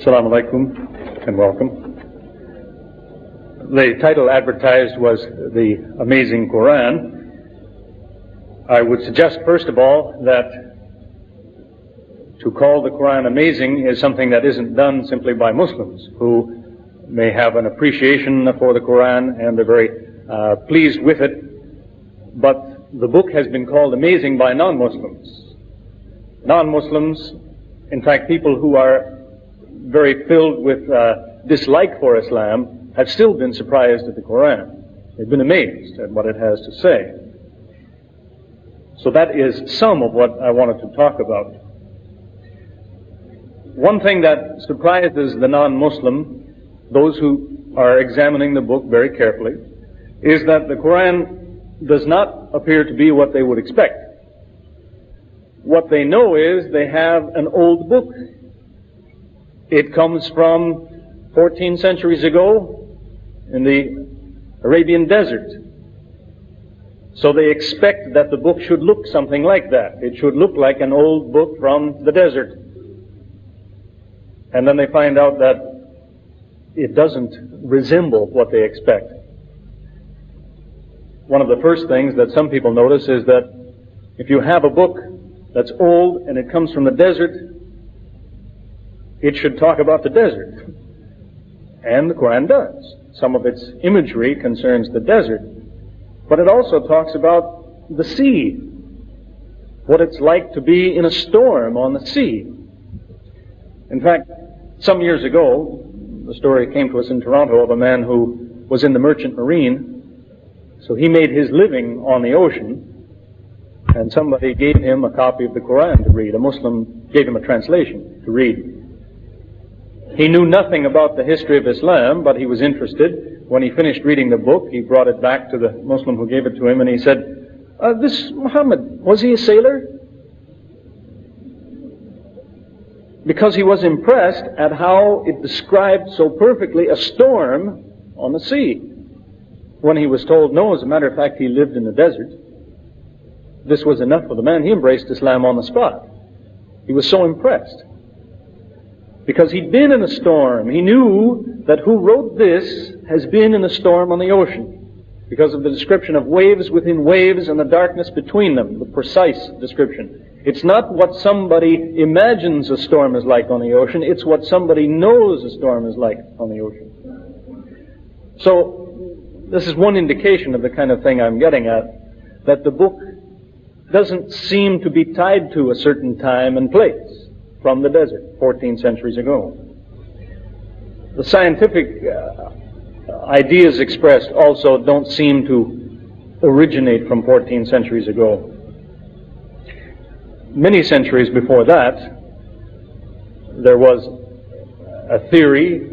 Assalamu alaikum and welcome. The title advertised was The Amazing Qur'an. I would suggest first of all that to call the Qur'an amazing is something that isn't done simply by Muslims who may have an appreciation for the Qur'an and are very pleased with it, but the book has been called amazing by non-Muslims. Non-Muslims, in fact people who are very filled with dislike for Islam, have still been surprised at the Qur'an. They've been amazed at what it has to say. So that is some of what I wanted to talk about. One thing that surprises the non-Muslim, those who are examining the book very carefully, is that the Qur'an does not appear to be what they would expect. What they know is they have an old book. It comes from 14 centuries ago in the Arabian desert. So they expect that the book should look something like that. It should look like an old book from the desert. And then they find out that it doesn't resemble what they expect. One of the first things that some people notice is that if you have a book that's old and it comes from the desert, it should talk about the desert. And the Qur'an does. Some of its imagery concerns the desert. But it also talks about the sea, what it's like to be in a storm on the sea. In fact, some years ago, the story came to us in Toronto of a man who was in the merchant marine. So he made his living on the ocean, and somebody gave him a copy of the Qur'an to read. A Muslim gave him a translation to read. He knew nothing about the history of Islam, but he was interested. When he finished reading the book, he brought it back to the Muslim who gave it to him, and he said, this Muhammad, was he a sailor? Because he was impressed at how it described so perfectly a storm on the sea. When he was told no, as a matter of fact, he lived in the desert, this was enough for the man. He embraced Islam on the spot. He was so impressed. Because he'd been in a storm. He knew that who wrote this has been in a storm on the ocean, because of the description of waves within waves and the darkness between them, the precise description. It's not what somebody imagines a storm is like on the ocean, it's what somebody knows a storm is like on the ocean. So, this is one indication of the kind of thing I'm getting at, that the book doesn't seem to be tied to a certain time and place from the desert 14 centuries ago. The scientific ideas expressed also don't seem to originate from 14 centuries ago. Many centuries before that, there was a theory,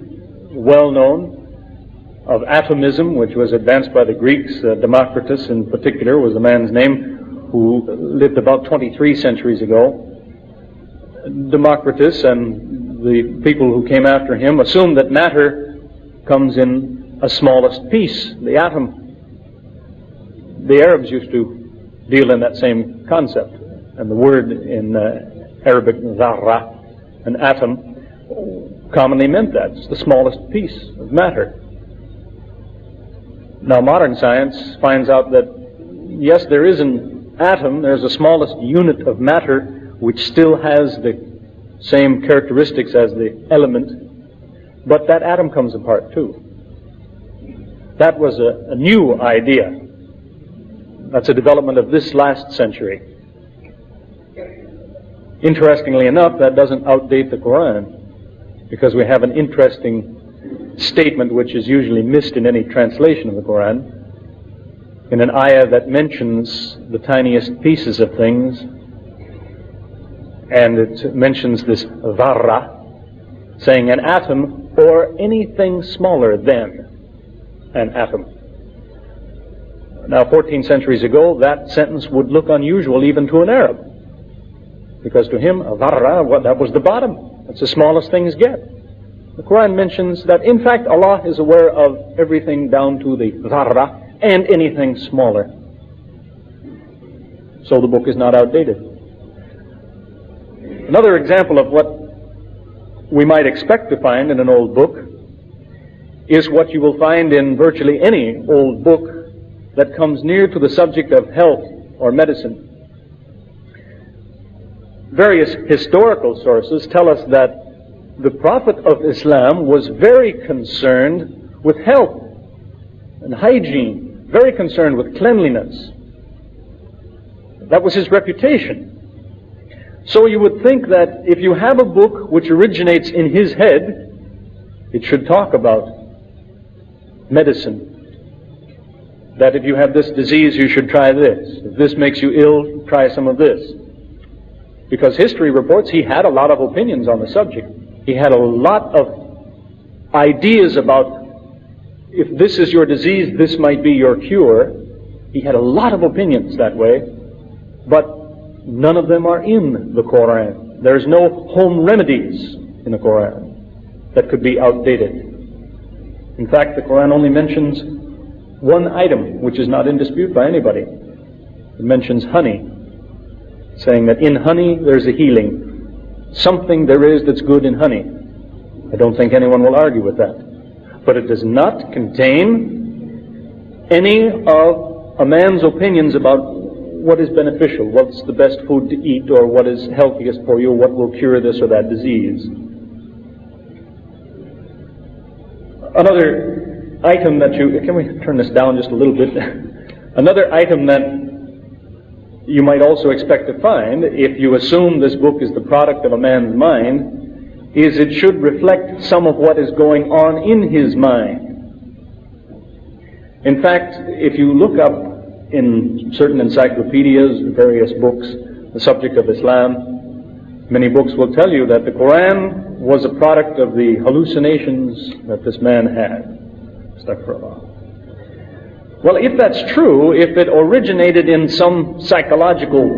well known, of atomism, which was advanced by the Greeks. Democritus in particular was the man's name, who lived about 23 centuries ago. Democritus and the people who came after him assumed that matter comes in a smallest piece, the atom. The Arabs used to deal in that same concept, and the word in Arabic, zarra, an atom, commonly meant that. It's the smallest piece of matter. Now modern science finds out that yes, there is an atom, there's the smallest unit of matter which still has the same characteristics as the element, but that atom comes apart too. That was a new idea. That's a development of this last century. Interestingly enough, that doesn't outdate the Qur'an, because we have an interesting statement which is usually missed in any translation of the Qur'an, in an ayah that mentions the tiniest pieces of things. And it mentions this dharra, saying an atom or anything smaller than an atom. Now 14 centuries ago, that sentence would look unusual even to an Arab, because to him, dharra, that was the bottom. That's the smallest things get. The Qur'an mentions that in fact Allah is aware of everything down to the dharra and anything smaller. So the book is not outdated. Another example of what we might expect to find in an old book is what you will find in virtually any old book that comes near to the subject of health or medicine. Various historical sources tell us that the Prophet of Islam was very concerned with health and hygiene, very concerned with cleanliness. That was his reputation. So you would think that if you have a book which originates in his head, it should talk about medicine. That if you have this disease, you should try this. If this makes you ill, try some of this. Because history reports he had a lot of opinions on the subject. He had a lot of ideas about if this is your disease, this might be your cure. He had a lot of opinions that way, but none of them are in the Qur'an. There's no home remedies in the Qur'an that could be outdated. In fact, the Qur'an only mentions one item which is not in dispute by anybody. It mentions honey, saying that in honey there's a healing. Something there is that's good in honey. I don't think anyone will argue with that. But it does not contain any of a man's opinions about what is beneficial, what's the best food to eat, or what is healthiest for you, what will cure this or that disease. Another item that can we turn this down just a little bit? Another item that you might also expect to find, if you assume this book is the product of a man's mind, is it should reflect some of what is going on in his mind. In fact, if you look up in certain encyclopedias, various books, the subject of Islam, many books will tell you that the Qur'an was a product of the hallucinations that this man had. Astaghfirullah. Well, if that's true, if it originated in some psychological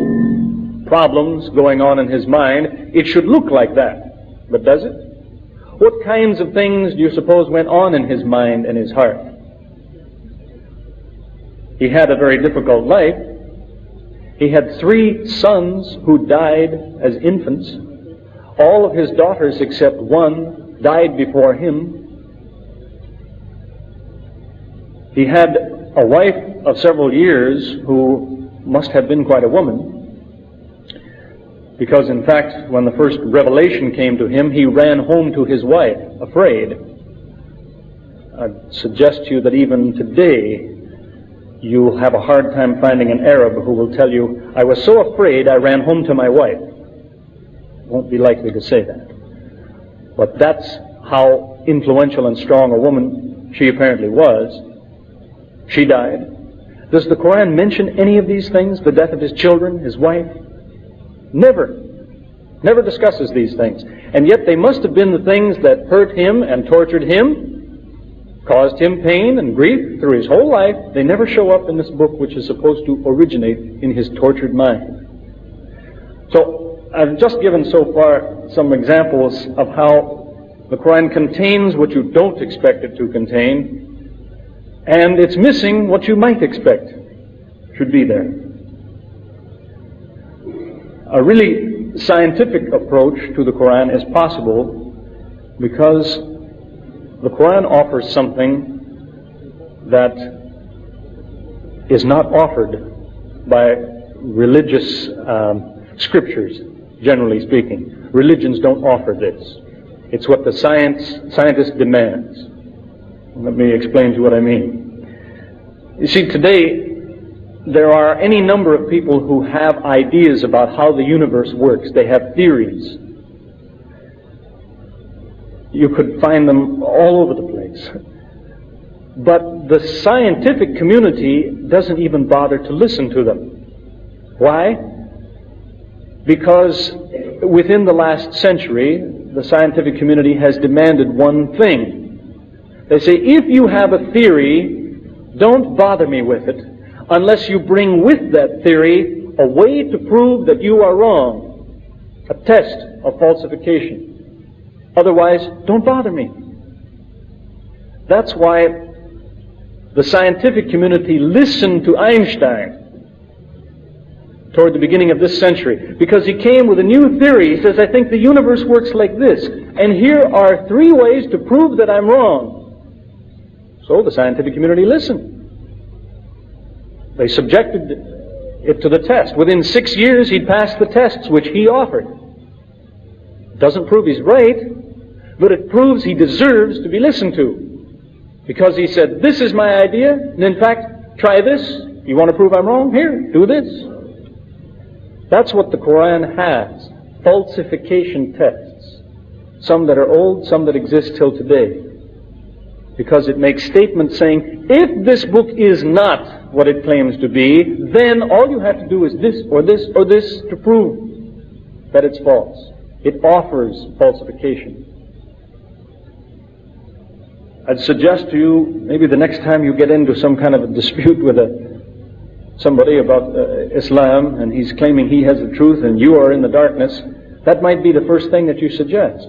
problems going on in his mind, it should look like that. But does it? What kinds of things do you suppose went on in his mind and his heart? He had a very difficult life. He had 3 sons who died as infants. All of his daughters except one died before him. He had a wife of several years who must have been quite a woman, because in fact when the first revelation came to him, he ran home to his wife, afraid. I'd suggest to you that even today you'll have a hard time finding an Arab who will tell you, I was so afraid I ran home to my wife. Won't be likely to say that. But that's how influential and strong a woman she apparently was. She died. Does the Qur'an mention any of these things? The death of his children, his wife? Never. Never discusses these things. And yet they must have been the things that hurt him and tortured him, caused him pain and grief through his whole life. They never show up in this book, which is supposed to originate in his tortured mind. So I've just given so far some examples of how the Qur'an contains what you don't expect it to contain, and it's missing what you might expect should be there. A really scientific approach to the Qur'an is possible because the Qur'an offers something that is not offered by religious scriptures, generally speaking. Religions don't offer this. It's what the scientist demands. Let me explain to you what I mean. You see, today there are any number of people who have ideas about how the universe works. They have theories. You could find them all over the place. But the scientific community doesn't even bother to listen to them. Why? Because within the last century, the scientific community has demanded one thing. They say, if you have a theory, don't bother me with it unless you bring with that theory a way to prove that you are wrong, a test of falsification. Otherwise, don't bother me. That's why the scientific community listened to Einstein toward the beginning of this century, because he came with a new theory. He says, I think the universe works like this, and here are 3 ways to prove that I'm wrong. So the scientific community listened. They subjected it to the test. Within 6 years, he'd passed the tests which he offered. It doesn't prove he's right, but it proves he deserves to be listened to. Because he said, this is my idea, and in fact, try this. You want to prove I'm wrong? Here, do this. That's what the Qur'an has. Falsification tests. Some that are old, some that exist till today. Because it makes statements saying, if this book is not what it claims to be, then all you have to do is this or this or this to prove that it's false. It offers falsification. I'd suggest to you, maybe the next time you get into some kind of a dispute with somebody about Islam, and he's claiming he has the truth and you are in the darkness, that might be the first thing that you suggest.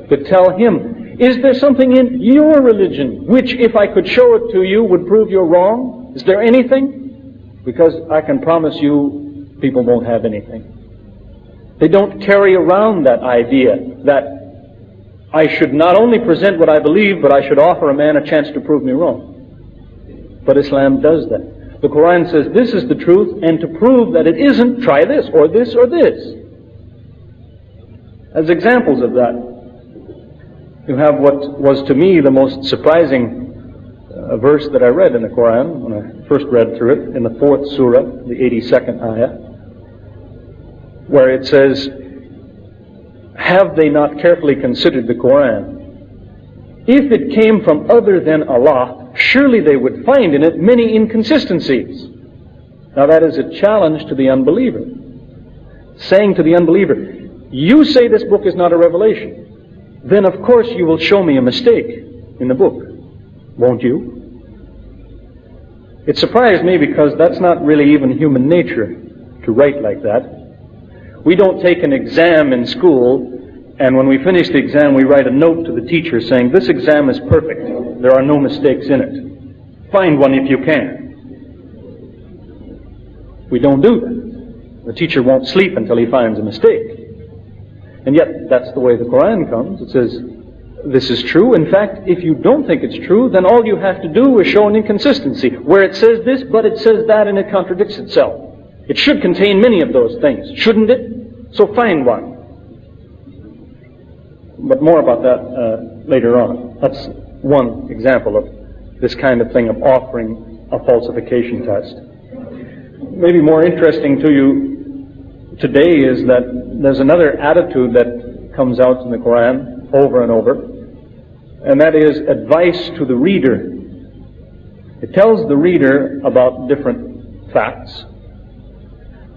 To tell him, is there something in your religion which, if I could show it to you, would prove you're wrong? Is there anything? Because I can promise you, people won't have anything. They don't carry around that idea that I should not only present what I believe, but I should offer a man a chance to prove me wrong. But Islam does that. The Qur'an says this is the truth, and to prove that it isn't, try this or this or this. As examples of that, you have what was to me the most surprising verse that I read in the Qur'an when I first read through it, in the 4th surah, the 82nd ayah, where it says, have they not carefully considered the Qur'an? If it came from other than Allah, surely they would find in it many inconsistencies. Now that is a challenge to the unbeliever. Saying to the unbeliever, you say this book is not a revelation, then of course you will show me a mistake in the book, won't you? It surprised me because that's not really even human nature to write like that. We don't take an exam in school, and when we finish the exam, we write a note to the teacher saying, this exam is perfect. There are no mistakes in it. Find one if you can. We don't do that. The teacher won't sleep until he finds a mistake. And yet, that's the way the Qur'an comes. It says, this is true. In fact, if you don't think it's true, then all you have to do is show an inconsistency, where it says this, but it says that, and it contradicts itself. It should contain many of those things, shouldn't it? So find one. But more about that later on. That's one example of this kind of thing, of offering a falsification test. Maybe more interesting to you today is that there's another attitude that comes out in the Qur'an over and over, and that is advice to the reader. It tells the reader about different facts,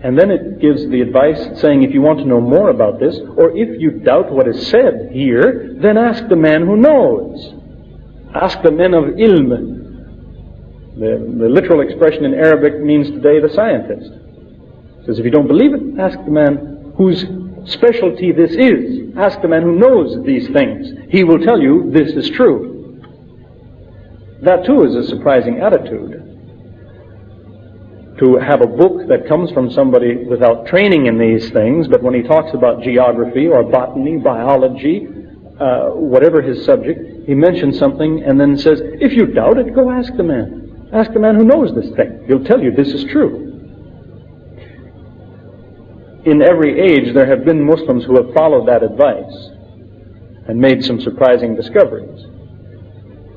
and then it gives the advice saying, if you want to know more about this, or if you doubt what is said here, then ask the man who knows. Ask the men of ilm. The literal expression in Arabic means today the scientist. It says, if you don't believe it, ask the man whose specialty this is. Ask the man who knows these things. He will tell you this is true. That too is a surprising attitude. To have a book that comes from somebody without training in these things, but when he talks about geography or botany, biology, whatever his subject, he mentions something and then says, if you doubt it, go ask the man. Ask the man who knows this thing. He'll tell you this is true. In every age, there have been Muslims who have followed that advice and made some surprising discoveries.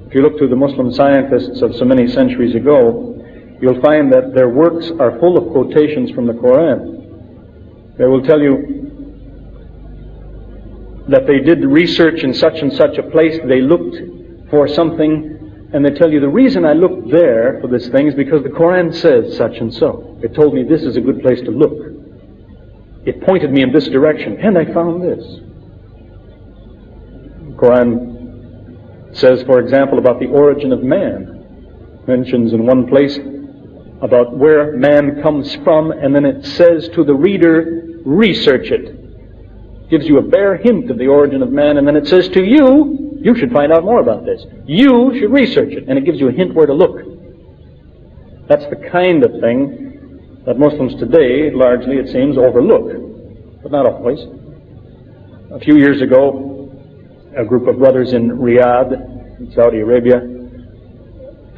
If you look to the Muslim scientists of so many centuries ago, you'll find that their works are full of quotations from the Qur'an. They will tell you that they did research in such and such a place, they looked for something, and they tell you, the reason I looked there for this thing is because the Qur'an says such and so. It told me this is a good place to look. It pointed me in this direction, and I found this. The Qur'an says, for example, about the origin of man. Mentions in one place about where man comes from, and then it says to the reader, research it. Gives you a bare hint of the origin of man, and then it says to you, you should find out more about this. You should research it, and it gives you a hint where to look. That's the kind of thing that Muslims today, largely it seems, overlook, but not always. A few years ago, a group of brothers in Riyadh, in Saudi Arabia,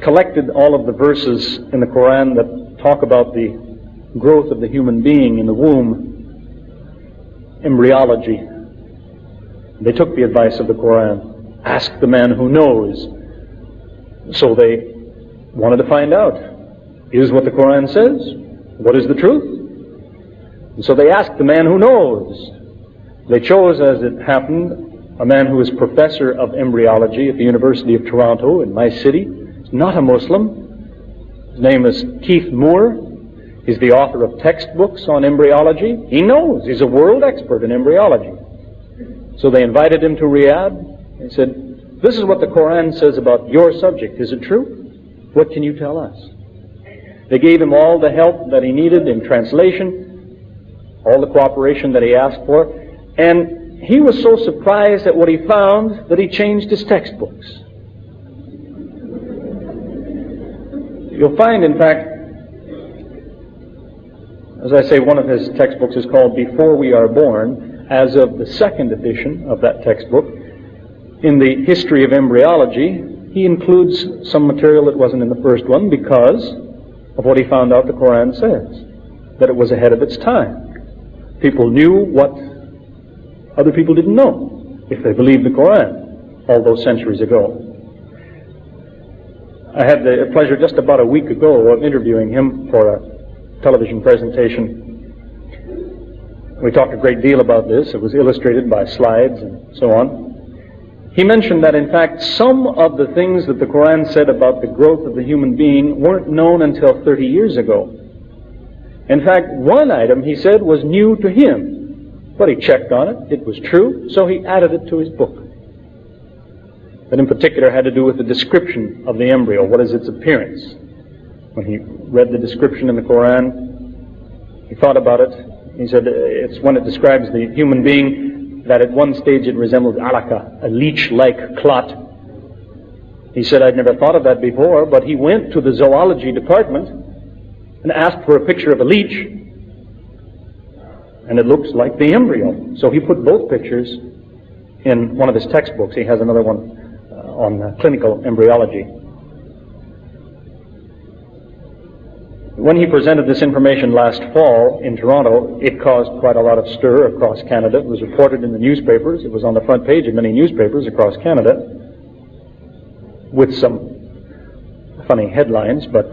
collected all of the verses in the Qur'an that talk about the growth of the human being in the womb, embryology. They took the advice of the Qur'an. Ask the man who knows. So they wanted to find out, is what the Qur'an says? What is the truth? And so they asked the man who knows. They chose, as it happened, a man who is professor of embryology at the University of Toronto in my city. He's not a Muslim. His name is Keith Moore. He's the author of textbooks on embryology. He knows. He's a world expert in embryology. So they invited him to Riyadh. They said, this is what the Qur'an says about your subject. Is it true? What can you tell us? They gave him all the help that he needed in translation, all the cooperation that he asked for, and he was so surprised at what he found that he changed his textbooks. You'll find, in fact, as I say, one of his textbooks is called Before We Are Born. As of the second edition of that textbook, in the history of embryology, he includes some material that wasn't in the first one because of what he found out the Qur'an says, that it was ahead of its time. People knew what other people didn't know if they believed the Qur'an all those centuries ago. I had the pleasure just about a week ago of interviewing him for a television presentation. We talked a great deal about this. It was illustrated by slides and so on. He mentioned that, in fact, some of the things that the Qur'an said about the growth of the human being weren't known until 30 years ago. In fact, one item, he said, was new to him. But he checked on it. It was true, so he added it to his book. That in particular had to do with the description of the embryo. What is its appearance? When he read the description in the Qur'an, he thought about it. He said it's when it describes the human being that at one stage it resembles alaka, a leech-like clot. He said, I'd never thought of that before, but he went to the zoology department and asked for a picture of a leech, and it looks like the embryo. So he put both pictures in one of his textbooks. He has another one on clinical embryology. When he presented this information last fall in Toronto, it caused quite a lot of stir across Canada. It was reported in the newspapers. It was on the front page of many newspapers across Canada with some funny headlines, but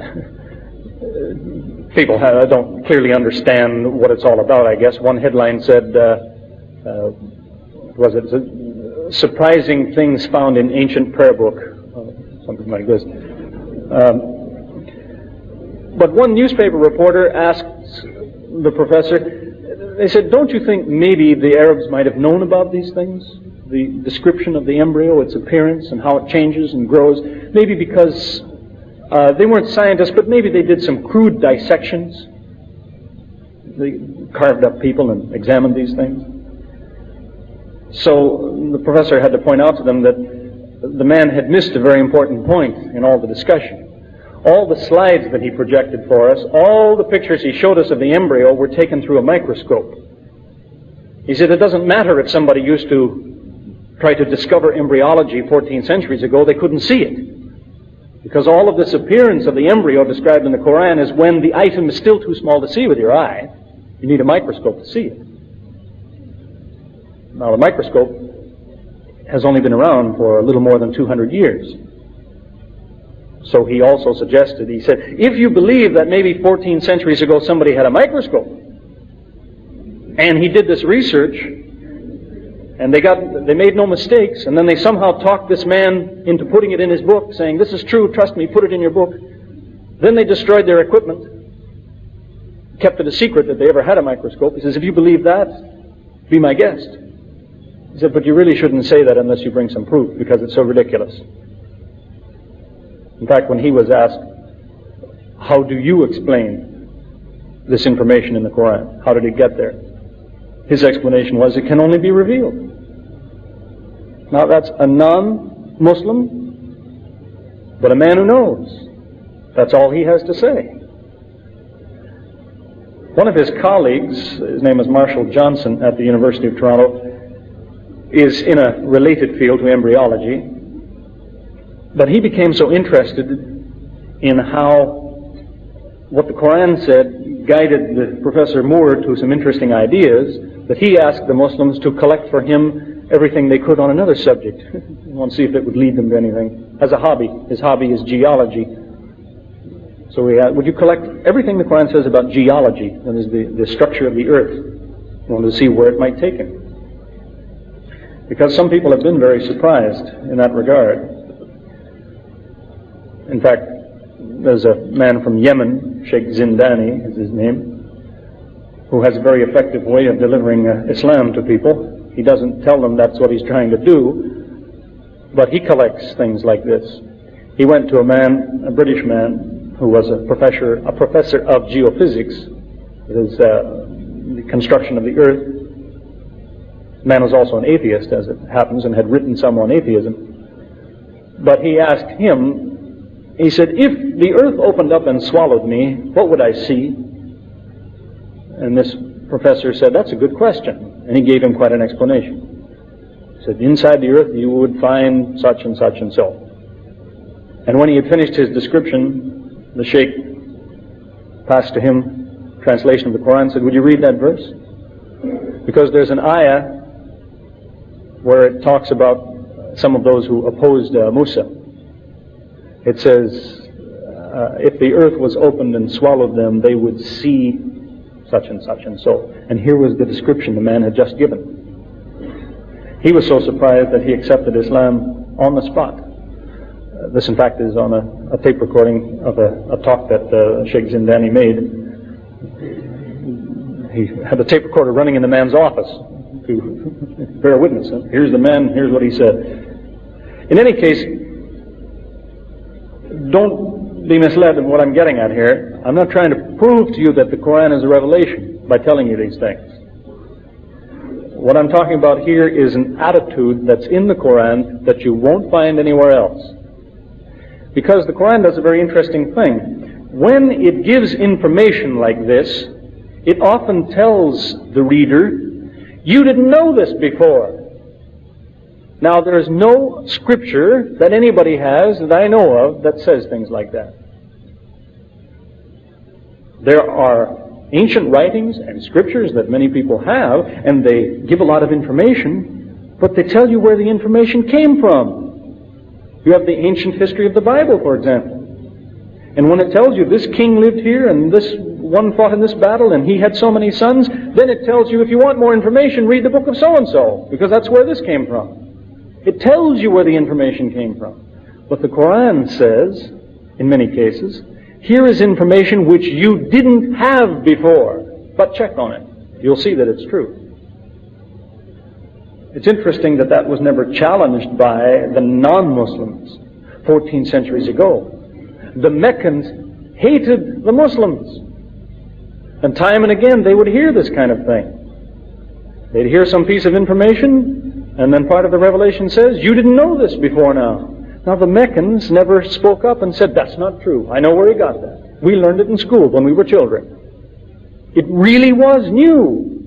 people don't clearly understand what it's all about, I guess. One headline said, surprising things found in ancient prayer book, something like this. But one newspaper reporter asked the professor, they said, don't you think maybe the Arabs might have known about these things? The description of the embryo, its appearance, and how it changes and grows. Maybe because they weren't scientists, but maybe they did some crude dissections. They carved up people and examined these things. So the professor had to point out to them that the man had missed a very important point in all the discussion. All the slides that he projected for us, all the pictures he showed us of the embryo were taken through a microscope. He said it doesn't matter if somebody used to try to discover embryology 14 centuries ago, they couldn't see it. Because all of this appearance of the embryo described in the Qur'an is when the item is still too small to see with your eye. You need a microscope to see it. Now the microscope has only been around for a little more than 200 years. So he also suggested, he said, if you believe that maybe 14 centuries ago somebody had a microscope, and he did this research, and they made no mistakes, and then they somehow talked this man into putting it in his book, saying, this is true, trust me, put it in your book. Then they destroyed their equipment, kept it a secret that they ever had a microscope. He says, if you believe that, be my guest. He said, but you really shouldn't say that unless you bring some proof, because it's so ridiculous. In fact, when he was asked, how do you explain this information in the Qur'an? How did it get there? His explanation was, it can only be revealed. Now that's a non-Muslim, but a man who knows. That's all he has to say. One of his colleagues, his name is Marshall Johnson at the University of Toronto, is in a related field to embryology, but he became so interested in how what the Qur'an said guided Professor Moore to some interesting ideas that he asked the Muslims to collect for him everything they could on another subject. He wanted to see if it would lead them to anything. As a hobby. His hobby is geology. So we asked, would you collect everything the Qur'an says about geology, that is the structure of the earth? He wanted to see where it might take him. Because some people have been very surprised in that regard. In fact, there's a man from Yemen, Sheikh Zindani is his name, who has a very effective way of delivering Islam to people. He doesn't tell them that's what he's trying to do, but he collects things like this. He went to a British man, who was a professor of geophysics, that is the construction of the earth. The man was also an atheist, as it happens, and had written some on atheism. But he asked him, he said, if the earth opened up and swallowed me, what would I see? And this professor said, that's a good question. And he gave him quite an explanation. He said, inside the earth you would find such and such and so. And when he had finished his description, the Sheikh passed to him a translation of the Qur'an and said, would you read that verse? Because there's an ayah where it talks about some of those who opposed Musa. It says, if the earth was opened and swallowed them, they would see such and such and so. And here was the description the man had just given. He was so surprised that he accepted Islam on the spot. This, in fact, is on a tape recording of a talk that Sheikh Zindani made. He had the tape recorder running in the man's office to bear witness. Here's the man, here's what he said. In any case, don't be misled in what I'm getting at here. I'm not trying to prove to you that the Qur'an is a revelation by telling you these things. What I'm talking about here is an attitude that's in the Qur'an that you won't find anywhere else. Because the Qur'an does a very interesting thing. When it gives information like this, it often tells the reader, you didn't know this before. Now, there is no scripture that anybody has that I know of that says things like that. There are ancient writings and scriptures that many people have, and they give a lot of information, but they tell you where the information came from. You have the ancient history of the Bible, for example. And when it tells you this king lived here and this one fought in this battle and he had so many sons, then it tells you if you want more information, read the book of so-and-so, because that's where this came from. It tells you where the information came from. But the Qur'an says, in many cases, here is information which you didn't have before, but check on it. You'll see that it's true. It's interesting that that was never challenged by the non-Muslims 14 centuries ago. The Meccans hated the Muslims. And time and again they would hear this kind of thing. They'd hear some piece of information, and then part of the revelation says, you didn't know this before now. Now the Meccans never spoke up and said, that's not true. I know where he got that. We learned it in school when we were children. It really was new.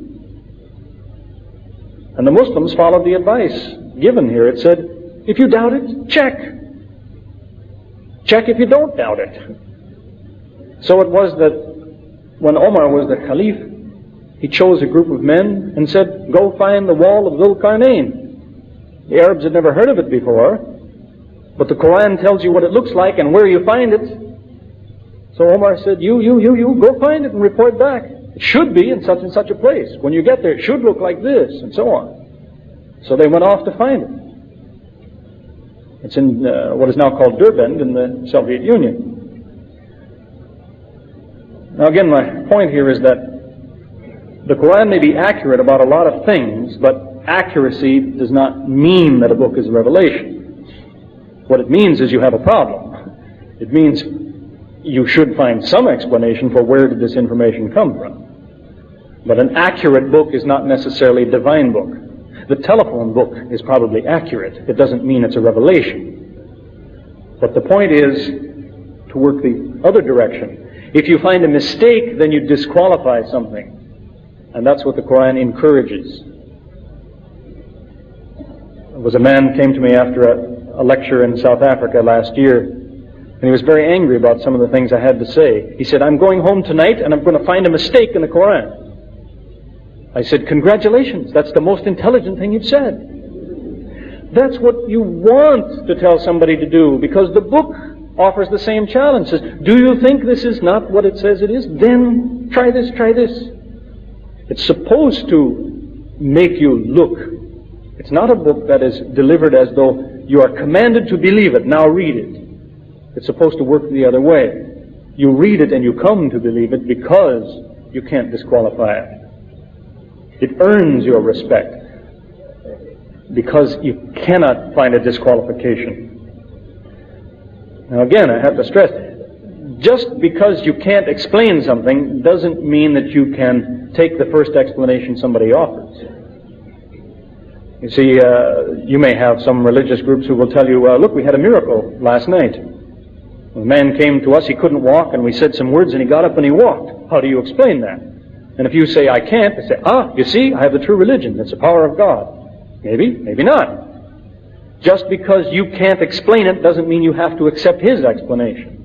And the Muslims followed the advice given here. It said, if you doubt it, check. Check if you don't doubt it. So it was that when Omar was the Caliph, he chose a group of men and said, go find the wall of Dhul Qarnayn. The Arabs had never heard of it before, but the Qur'an tells you what it looks like and where you find it. So Omar said, you, go find it and report back. It should be in such and such a place. When you get there, it should look like this, and so on. So they went off to find it. It's in what is now called Derbent in the Soviet Union. Now again, my point here is that the Qur'an may be accurate about a lot of things, but accuracy does not mean that a book is a revelation. What it means is you have a problem. It means you should find some explanation for where did this information come from. But an accurate book is not necessarily a divine book. The telephone book is probably accurate. It doesn't mean it's a revelation. But the point is to work the other direction. If you find a mistake, then you disqualify something. And that's what the Qur'an encourages. There was a man came to me after a lecture in South Africa last year, and he was very angry about some of the things I had to say. He said, "I'm going home tonight and I'm going to find a mistake in the Qur'an." I said, "Congratulations, that's the most intelligent thing you've said." That's what you want to tell somebody to do, because the book offers the same challenge. It says, do you think this is not what it says it is? Then try this, try this. It's supposed to make you look. It's not a book that is delivered as though you are commanded to believe it. Now read it. It's supposed to work the other way. You read it and you come to believe it because you can't disqualify it. It earns your respect because you cannot find a disqualification. Now again, I have to stress, just because you can't explain something doesn't mean that you can take the first explanation somebody offers. You see, you may have some religious groups who will tell you, look, we had a miracle last night. A man came to us, he couldn't walk, and we said some words, and he got up and he walked. How do you explain that? And if you say, I can't, they say, you see, I have the true religion. It's the power of God. Maybe, maybe not. Just because you can't explain it doesn't mean you have to accept his explanation.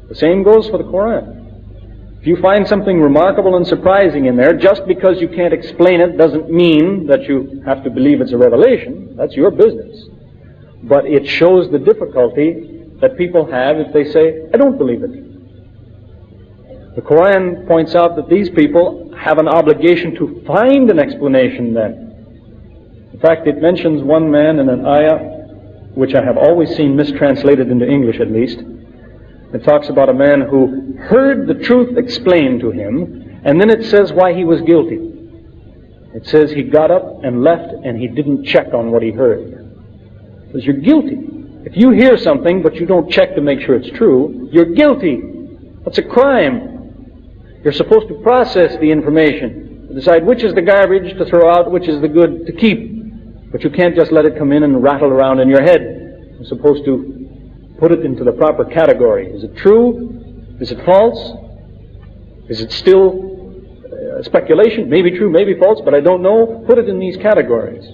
The same goes for the Qur'an. If you find something remarkable and surprising in there, just because you can't explain it doesn't mean that you have to believe it's a revelation. That's your business. But it shows the difficulty that people have if they say, I don't believe it. The Qur'an points out that these people have an obligation to find an explanation then. In fact, it mentions one man in an ayah, which I have always seen mistranslated into English at least. It talks about a man who heard the truth explained to him, and then it says why he was guilty. It says he got up and left and he didn't check on what he heard. It says you're guilty. If you hear something but you don't check to make sure it's true, you're guilty. That's a crime. You're supposed to process the information, to decide which is the garbage to throw out, which is the good to keep. But you can't just let it come in and rattle around in your head. You're supposed to put it into the proper category. Is it true? Is it false? Is it still speculation? Maybe true, maybe false, but I don't know. Put it in these categories.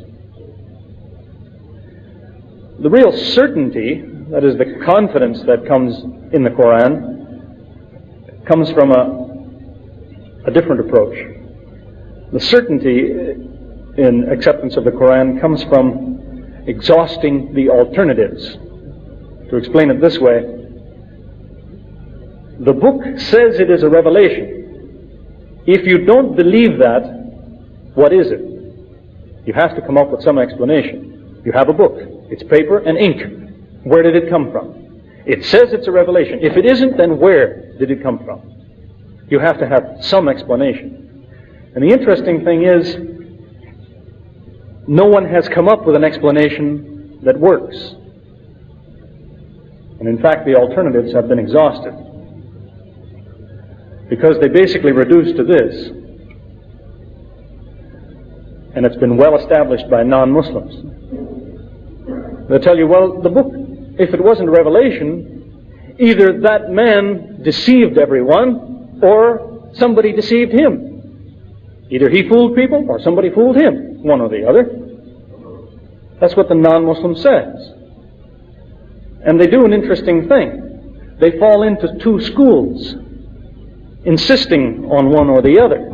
The real certainty, that is the confidence that comes in the Qur'an, comes from a different approach. The certainty in acceptance of the Qur'an comes from exhausting the alternatives. To explain it this way, the book says it is a revelation. If you don't believe that, what is it? You have to come up with some explanation. You have a book. It's paper and ink. Where did it come from? It says it's a revelation. If it isn't, then where did it come from? You have to have some explanation. And the interesting thing is, no one has come up with an explanation that works. And in fact, the alternatives have been exhausted. Because they basically reduce to this, and it's been well established by non-Muslims. They'll tell you, well, the book, if it wasn't a revelation, either that man deceived everyone, or somebody deceived him. Either he fooled people, or somebody fooled him. One or the other. That's what the non-Muslim says. And they do an interesting thing. They fall into two schools, insisting on one or the other.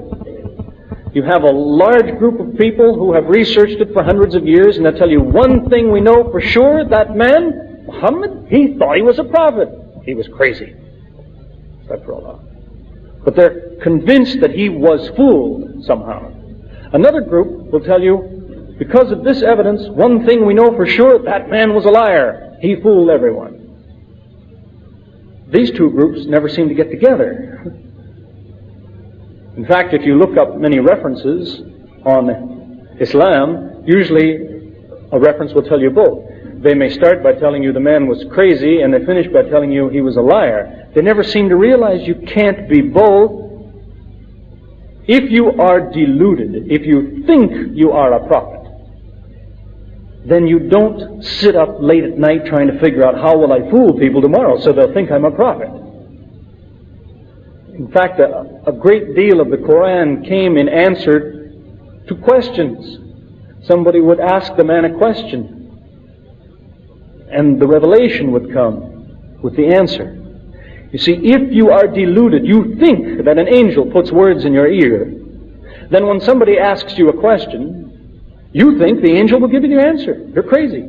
You have a large group of people who have researched it for hundreds of years, and they'll tell you one thing we know for sure, that man, Muhammad, he thought he was a prophet. He was crazy. But they're convinced that he was fooled somehow. Another group will tell you, because of this evidence, one thing we know for sure, that man was a liar. He fooled everyone. These two groups never seem to get together. In fact, if you look up many references on Islam, usually a reference will tell you both. They may start by telling you the man was crazy, and they finish by telling you he was a liar. They never seem to realize you can't be both. If you are deluded, if you think you are a prophet, then you don't sit up late at night trying to figure out how will I fool people tomorrow so they'll think I'm a prophet. In fact, a great deal of the Qur'an came in answer to questions. Somebody would ask the man a question, and the revelation would come with the answer. You see, if you are deluded, you think that an angel puts words in your ear, then when somebody asks you a question, you think the angel will give you the answer. You're crazy.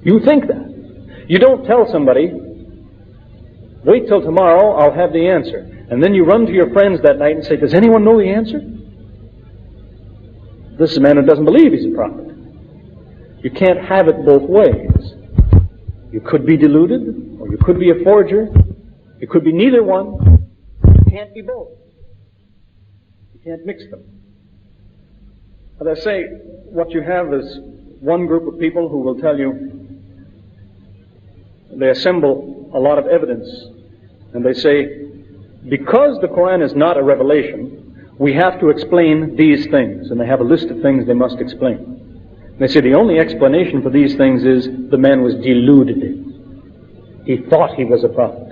You think that. You don't tell somebody, wait till tomorrow, I'll have the answer. And then you run to your friends that night and say, does anyone know the answer? This is a man who doesn't believe he's a prophet. You can't have it both ways. You could be deluded, or you could be a forger. You could be neither one. You can't be both. You can't mix them. As I say, what you have is one group of people who will tell you, they assemble a lot of evidence, and they say, because the Qur'an is not a revelation, we have to explain these things. And they have a list of things they must explain. They say the only explanation for these things is the man was deluded. He thought he was a prophet.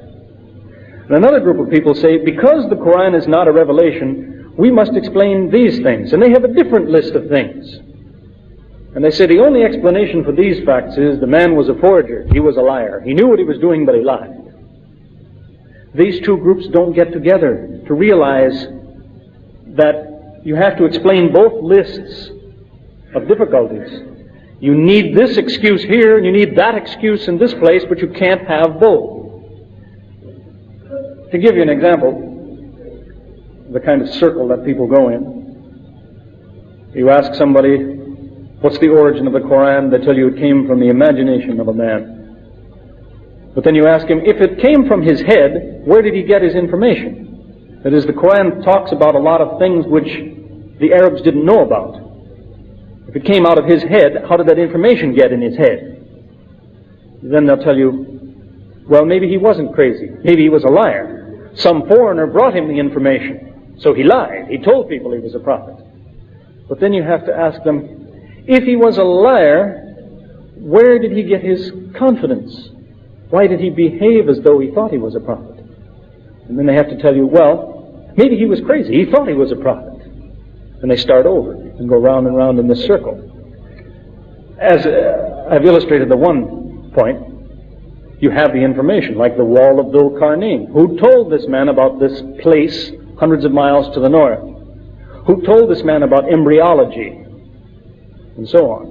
And another group of people say, because the Qur'an is not a revelation, we must explain these things. And they have a different list of things. And they say the only explanation for these facts is the man was a forger. He was a liar. He knew what he was doing, but he lied. These two groups don't get together to realize that you have to explain both lists of difficulties. You need this excuse here, and you need that excuse in this place, but you can't have both. To give you an example, the kind of circle that people go in, you ask somebody, what's the origin of the Qur'an? They tell you it came from the imagination of a man. But then you ask him, if it came from his head, where did he get his information? That is, the Qur'an talks about a lot of things which the Arabs didn't know about. If it came out of his head, how did that information get in his head? Then they'll tell you, well, maybe he wasn't crazy. Maybe he was a liar. Some foreigner brought him the information. So he lied. He told people he was a prophet. But then you have to ask them, if he was a liar, where did he get his confidence? Why did he behave as though he thought he was a prophet? And then they have to tell you, well, maybe he was crazy. He thought he was a prophet. And they start over and go round and round in this circle. As I've illustrated the one point, you have the information, like the wall of Dhul Qarnayn. Who told this man about this place hundreds of miles to the north? Who told this man about embryology? And so on.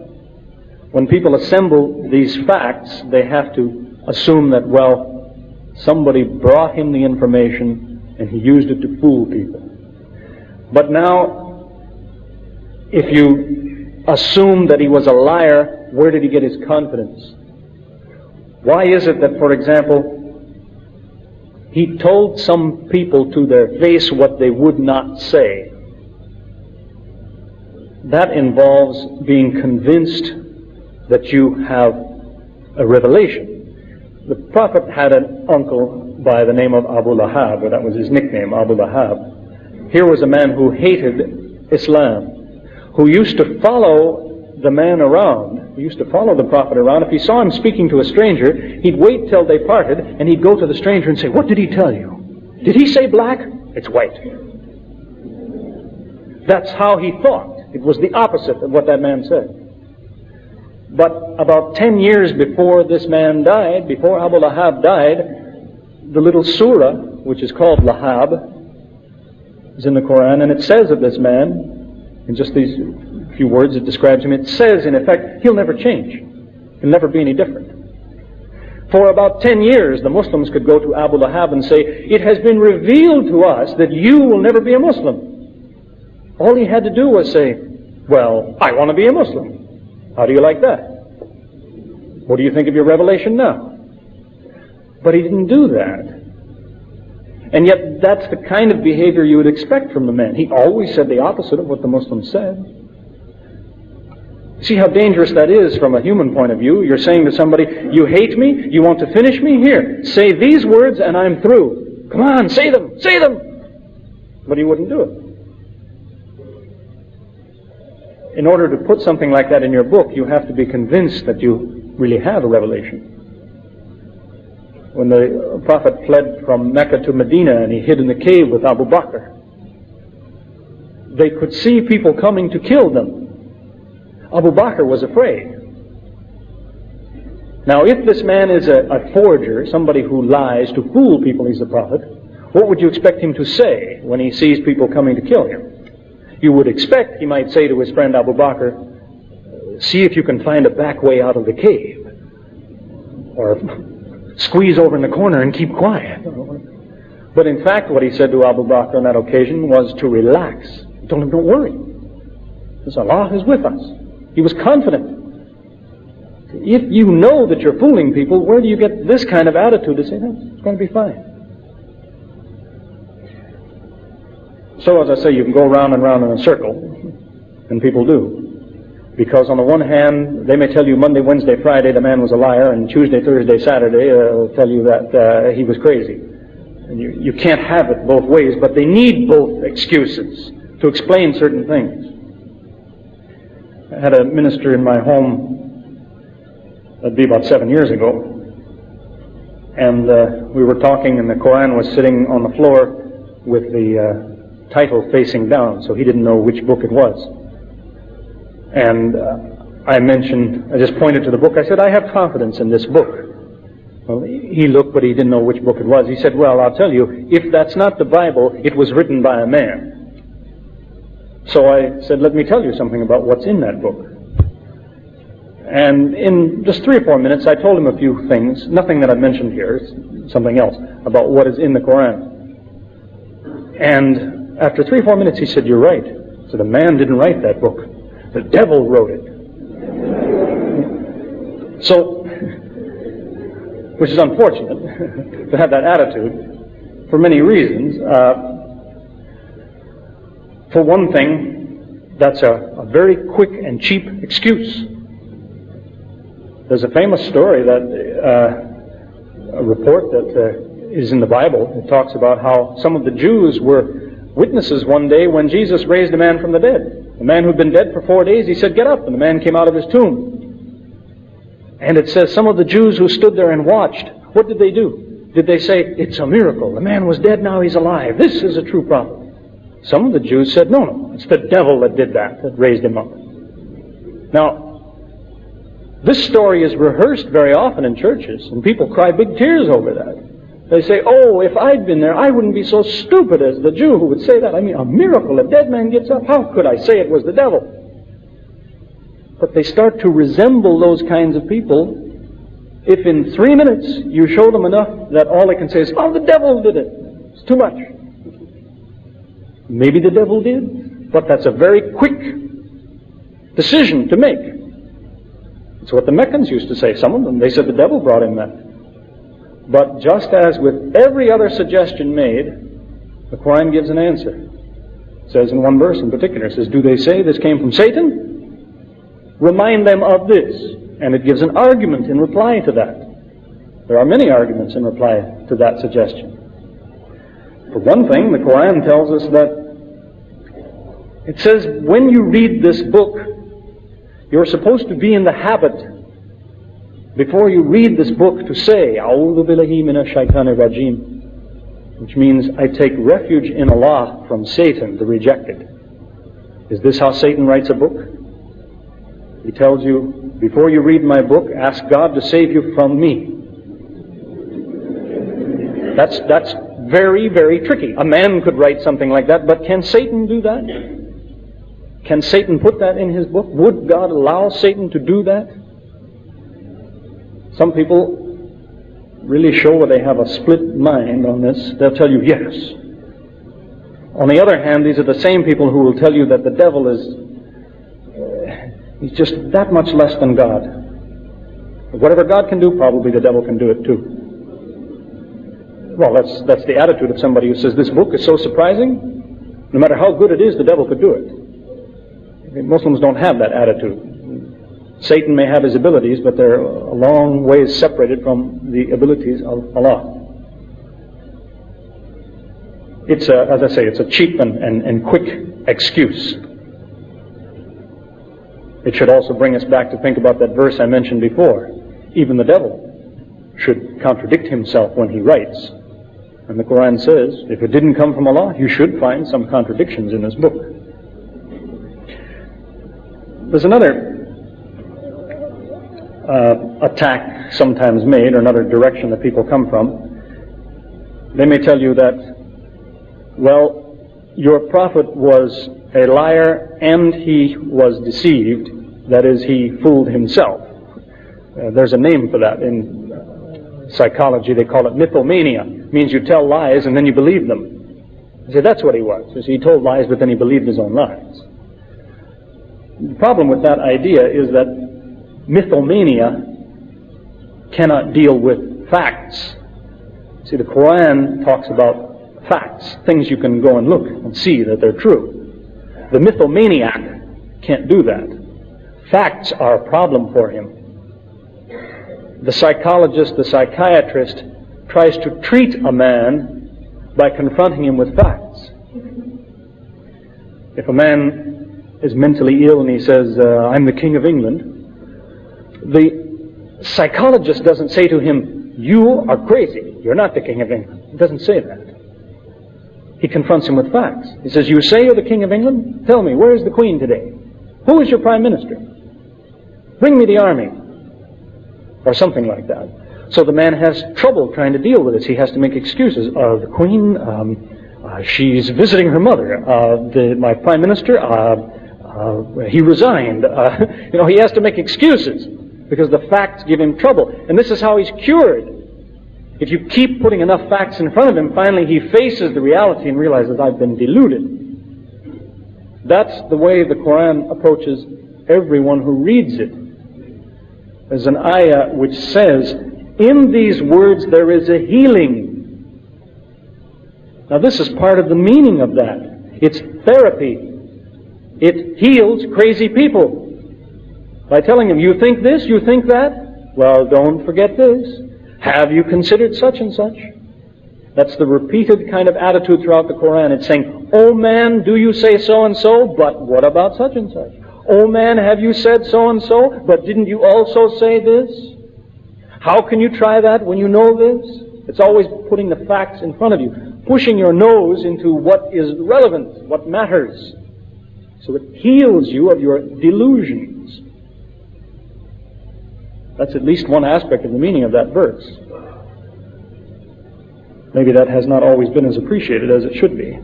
When people assemble these facts, they have to assume that, well, somebody brought him the information and he used it to fool people. But now, if you assume that he was a liar, where did he get his confidence? Why is it that, for example, he told some people to their face what they would not say? That involves being convinced that you have a revelation. The Prophet had an uncle by the name of Abu Lahab, or that was his nickname, Abu Lahab. Here was a man who hated Islam, who used to follow the man around. He used to follow the Prophet around. If he saw him speaking to a stranger, he'd wait till they parted, and he'd go to the stranger and say, what did he tell you? Did he say black? It's white. That's how he thought. It was the opposite of what that man said. But about 10 years before this man died, before Abu Lahab died, the little surah, which is called Lahab, is in the Qur'an, and it says of this man, in just these few words it describes him, it says in effect, he'll never change. He'll never be any different. For about 10 years, the Muslims could go to Abu Lahab and say, it has been revealed to us that you will never be a Muslim. All he had to do was say, well, I want to be a Muslim. How do you like that? What do you think of your revelation now? But he didn't do that. And yet that's the kind of behavior you would expect from the man. He always said the opposite of what the Muslims said. See how dangerous that is from a human point of view? You're saying to somebody, you hate me? You want to finish me? Here, say these words and I'm through. Come on, say them, say them! But he wouldn't do it. In order to put something like that in your book, you have to be convinced that you really have a revelation. when the Prophet fled from Mecca to Medina and he hid in the cave with Abu Bakr. They could see people coming to kill them. Abu Bakr was afraid. Now, if this man is a forger, somebody who lies to fool people he's a prophet, what would you expect him to say when he sees people coming to kill him? You would expect he might say to his friend Abu Bakr, see if you can find a back way out of the cave. Or squeeze over in the corner and keep quiet. But in fact, what he said to Abu Bakr on that occasion was to relax. He told him, don't worry, because Allah is with us. He was confident. If you know that you're fooling people, where do you get this kind of attitude to say, no, it's going to be fine? So, as I say, you can go round and round in a circle, and people do. Because on the one hand, they may tell you Monday, Wednesday, Friday the man was a liar, and Tuesday, Thursday, Saturday will tell you that he was crazy. And you can't have it both ways, but they need both excuses to explain certain things. I had a minister in my home, that'd be about 7 years ago, and we were talking, and the Qur'an was sitting on the floor with the title facing down, so he didn't know which book it was. And I just pointed to the book. I said, I have confidence in this book. Well, he looked, but he didn't know which book it was. He said, well, I'll tell you, if that's not the Bible, it was written by a man. So I said, let me tell you something about what's in that book. And in just 3 or 4 minutes, I told him a few things, nothing that I mentioned here, it's something else, about what is in the Qur'an. And after 3 or 4 minutes, he said, you're right. I said, a man didn't write that book. The devil wrote it. So, which is unfortunate to have that attitude for many reasons. For one thing, that's a very quick and cheap excuse. There's a famous story that, a report that is in the Bible. It talks about how some of the Jews were witnesses one day when Jesus raised a man from the dead. The man who'd been dead for 4 days, he said, get up, and the man came out of his tomb. And it says some of the Jews who stood there and watched, what did they do? Did they say, it's a miracle, the man was dead, now he's alive, this is a true prophet? Some of the Jews said, no, it's the devil that did that raised him up. Now, this story is rehearsed very often in churches, and people cry big tears over that. They say, oh, if I'd been there, I wouldn't be so stupid as the Jew who would say that. I mean, a miracle, a dead man gets up. How could I say it was the devil? But they start to resemble those kinds of people if in 3 minutes you show them enough that all they can say is, oh, the devil did it. It's too much. Maybe the devil did, but that's a very quick decision to make. It's what the Meccans used to say. Some of them, they said the devil brought him that. But just as with every other suggestion made, the Qur'an gives an answer. It says in one verse in particular, it says, do they say this came from Satan? Remind them of this. And it gives an argument in reply to that. There are many arguments in reply to that suggestion. For one thing, the Qur'an tells us that it says when you read this book, you're supposed to be in the habit before you read this book to say, A'udhu billahi minash shaitanir rajim, which means I take refuge in Allah from Satan, the rejected. Is this how Satan writes a book? He tells you, before you read my book, ask God to save you from me. That's very, very tricky. A man could write something like that, but can Satan do that? Can Satan put that in his book? Would God allow Satan to do that? Some people really show that they have a split mind on this. They'll tell you yes. On the other hand, these are the same people who will tell you that the devil is he's just that much less than God. Whatever God can do, probably the devil can do it too. Well, that's the attitude of somebody who says this book is so surprising, no matter how good it is, the devil could do it. Muslims don't have that attitude. Satan may have his abilities, but they're a long ways separated from the abilities of Allah. It's as I say, it's a cheap and quick excuse. It should also bring us back to think about that verse I mentioned before. Even the devil should contradict himself when he writes. And the Qur'an says, if it didn't come from Allah, you should find some contradictions in this book. There's another attack sometimes made, or another direction that people come from. They may tell you that, well, your prophet was a liar and he was deceived. That is, he fooled himself. There's a name for that in psychology. They call it mythomania. It means you tell lies and then you believe them. You say, that's what he was. You see, he told lies, but then he believed his own lies. The problem with that idea is that mythomania cannot deal with facts. See, the Qur'an talks about facts, things you can go and look and see that they're true. The mythomaniac can't do that. Facts are a problem for him. The psychologist, the psychiatrist, tries to treat a man by confronting him with facts. If a man is mentally ill and he says, I'm the King of England, the psychologist doesn't say to him, you are crazy, you're not the King of England. He doesn't say that. He confronts him with facts. He says, you say you're the King of England? Tell me, where is the Queen today? Who is your Prime Minister? Bring me the army. Or something like that. So the man has trouble trying to deal with this. He has to make excuses. The Queen, she's visiting her mother. My Prime Minister, he resigned. He has to make excuses because the facts give him trouble. And this is how he's cured. If you keep putting enough facts in front of him, finally he faces the reality and realizes, I've been deluded. That's the way the Qur'an approaches everyone who reads it. There's an ayah which says, in these words there is a healing. Now this is part of the meaning of that. It's therapy. It heals crazy people. By telling them, you think this, you think that? Well, don't forget this. Have you considered such and such? That's the repeated kind of attitude throughout the Qur'an. It's saying, oh man, do you say so and so, but what about such and such? Oh man, have you said so and so, but didn't you also say this? How can you try that when you know this? It's always putting the facts in front of you, pushing your nose into what is relevant, what matters. So it heals you of your delusions. That's at least one aspect of the meaning of that verse. Maybe that has not always been as appreciated as it should be.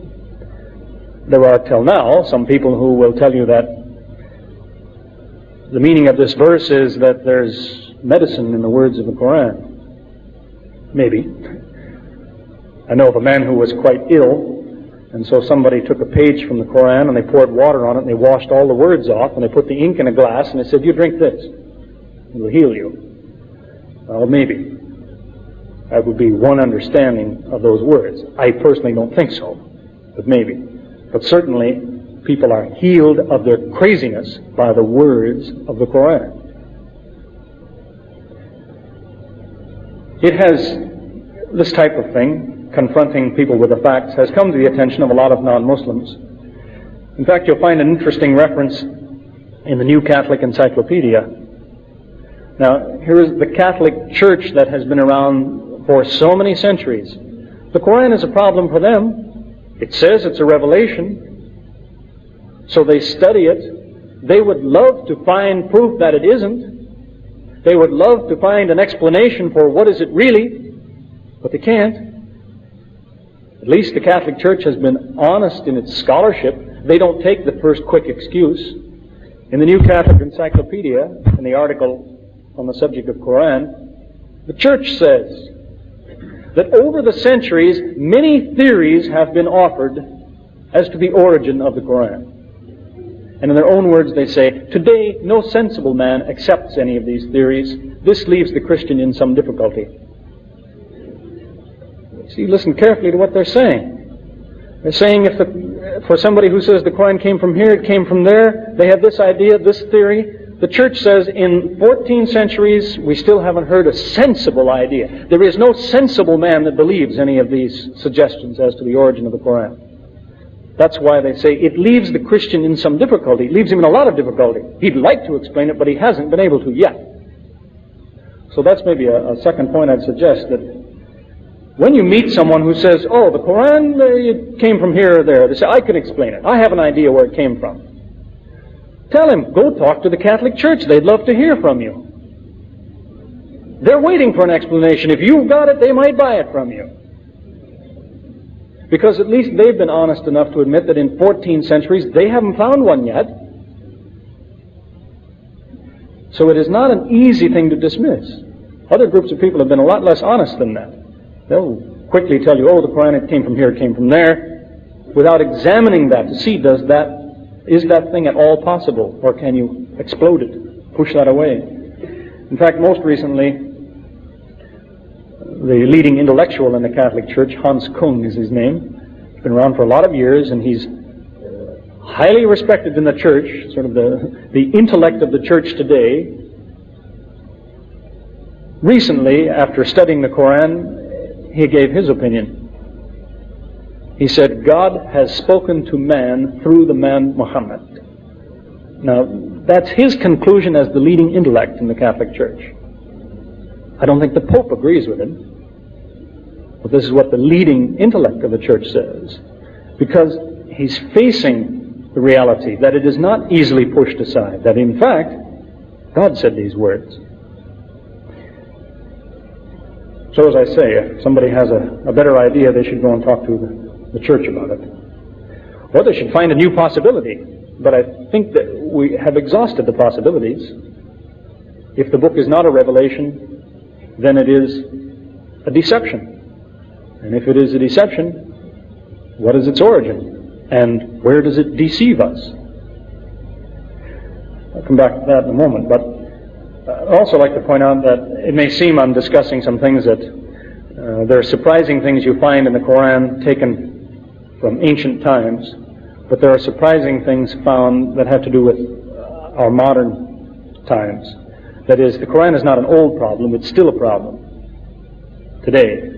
There are till now some people who will tell you that the meaning of this verse is that there's medicine in the words of the Qur'an. Maybe. I know of a man who was quite ill, and so somebody took a page from the Qur'an and they poured water on it and they washed all the words off and they put the ink in a glass and they said, you drink this. It will heal you. Well, maybe. That would be one understanding of those words. I personally don't think so, but maybe. But certainly, people are healed of their craziness by the words of the Qur'an. It has, this type of thing, confronting people with the facts, has come to the attention of a lot of non-Muslims. In fact, you'll find an interesting reference in the New Catholic Encyclopedia. Now, here is the Catholic Church that has been around for so many centuries. The Qur'an is a problem for them. It says it's a revelation. So they study it. They would love to find proof that it isn't. They would love to find an explanation for what is it really, but they can't. At least the Catholic Church has been honest in its scholarship. They don't take the first quick excuse. In the New Catholic Encyclopedia, in the article on the subject of Qur'an, the Church says that over the centuries, many theories have been offered as to the origin of the Qur'an. And in their own words they say, today no sensible man accepts any of these theories. This leaves the Christian in some difficulty. See, listen carefully to what they're saying. They're saying for somebody who says the Qur'an came from here, it came from there, they have this idea, this theory. The Church says in 14 centuries we still haven't heard a sensible idea. There is no sensible man that believes any of these suggestions as to the origin of the Qur'an. That's why they say it leaves the Christian in some difficulty. It leaves him in a lot of difficulty. He'd like to explain it, but he hasn't been able to yet. So that's maybe a second point I'd suggest, that when you meet someone who says, oh, the Qur'an, it came from here or there, they say, I can explain it. I have an idea where it came from. Tell him, go talk to the Catholic Church. They'd love to hear from you. They're waiting for an explanation. If you've got it, they might buy it from you. Because at least they've been honest enough to admit that in 14 centuries, they haven't found one yet. So it is not an easy thing to dismiss. Other groups of people have been a lot less honest than that. They'll quickly tell you, oh, the Qur'an, it came from here, it came from there, without examining that to see, is that thing at all possible, or can you explode it, push that away? In fact, most recently, the leading intellectual in the Catholic Church, Hans Kung is his name. He's been around for a lot of years, and he's highly respected in the church, sort of the intellect of the church today. Recently, after studying the Qur'an, he gave his opinion. He said, God has spoken to man through the man Muhammad. Now, that's his conclusion as the leading intellect in the Catholic Church. I don't think the Pope agrees with him, but this is what the leading intellect of the church says, because he's facing the reality that it is not easily pushed aside, that in fact, God said these words. So as I say, if somebody has a better idea, they should go and talk to the church about it. Or they should find a new possibility. But I think that we have exhausted the possibilities. If the book is not a revelation, then it is a deception. And if it is a deception, what is its origin? And where does it deceive us? I'll come back to that in a moment, but I'd also like to point out that it may seem I'm discussing some things that there are surprising things you find in the Qur'an taken from ancient times, but there are surprising things found that have to do with our modern times. That is, the Qur'an is not an old problem, it's still a problem today.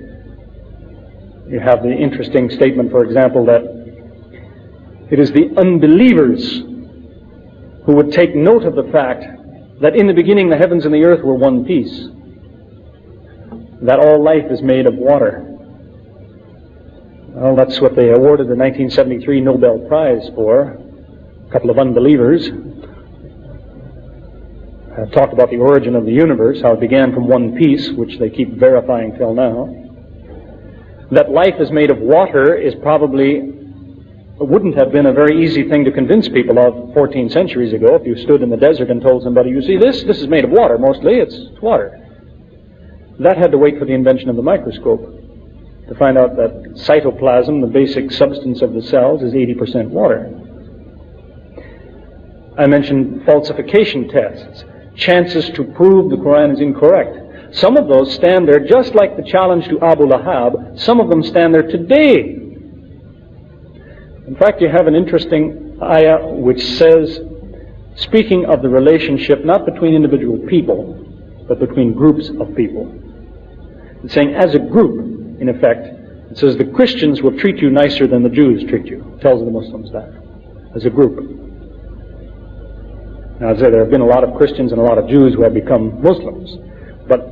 You have the interesting statement, for example, that it is the unbelievers who would take note of the fact that in the beginning the heavens and the earth were one piece, that all life is made of water. Well, that's what they awarded the 1973 Nobel Prize for. A couple of unbelievers have talked about the origin of the universe, how it began from one piece, which they keep verifying till now. That life is made of water is probably wouldn't have been a very easy thing to convince people of 14 centuries ago. If you stood in the desert and told somebody, you see this is made of water, mostly it's water. That had to wait for the invention of the microscope to find out that cytoplasm, the basic substance of the cells, is 80% water. I mentioned falsification tests, chances to prove the Qur'an is incorrect. Some of those stand there just like the challenge to Abu Lahab. Some of them stand there today. In fact, you have an interesting ayah which says, speaking of the relationship not between individual people, but between groups of people. It's saying, as a group, in effect, it says the Christians will treat you nicer than the Jews treat you. It tells the Muslims that, as a group. Now, as I say, there have been a lot of Christians and a lot of Jews who have become Muslims. But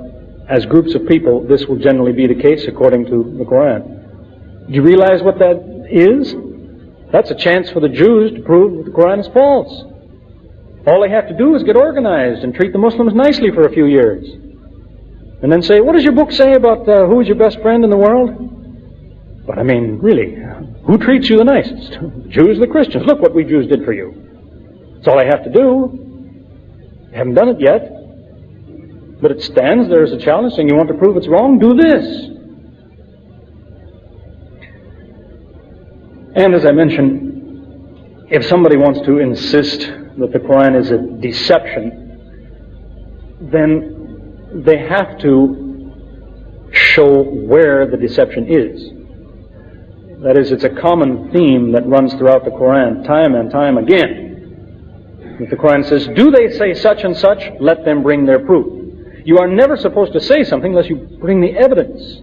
as groups of people, this will generally be the case according to the Qur'an. Do you realize what that is? That's a chance for the Jews to prove that the Qur'an is false. All they have to do is get organized and treat the Muslims nicely for a few years. And then say, what does your book say about who is your best friend in the world? But I mean, really, who treats you the nicest? The Jews or the Christians? Look what we Jews did for you. That's all I have to do. I haven't done it yet. But it stands there as a challenge saying, you want to prove it's wrong? Do this. And as I mentioned, if somebody wants to insist that the Qur'an is a deception, then they have to show where the deception is. That is, it's a common theme that runs throughout the Qur'an, time and time again. If the Qur'an says, do they say such and such? Let them bring their proof. You are never supposed to say something unless you bring the evidence.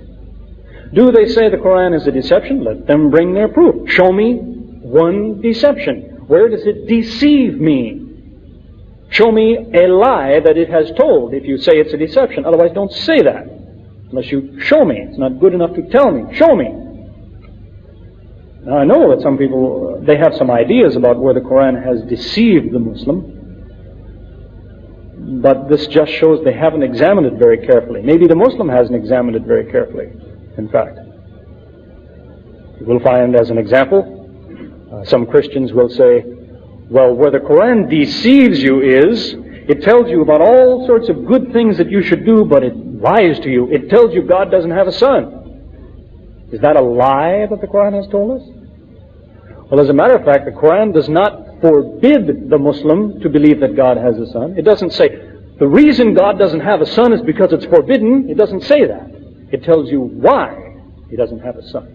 Do they say the Qur'an is a deception? Let them bring their proof. Show me one deception. Where does it deceive me? Show me a lie that it has told if you say it's a deception. Otherwise, don't say that. Unless you show me. It's not good enough to tell me. Show me. Now, I know that some people, they have some ideas about where the Qur'an has deceived the Muslim. But this just shows they haven't examined it very carefully. Maybe the Muslim hasn't examined it very carefully, in fact. You will find, as an example, some Christians will say, well, where the Qur'an deceives you is, it tells you about all sorts of good things that you should do, but it lies to you. It tells you God doesn't have a son. Is that a lie that the Qur'an has told us? Well, as a matter of fact, the Qur'an does not forbid the Muslim to believe that God has a son. It doesn't say, the reason God doesn't have a son is because it's forbidden. It doesn't say that. It tells you why he doesn't have a son.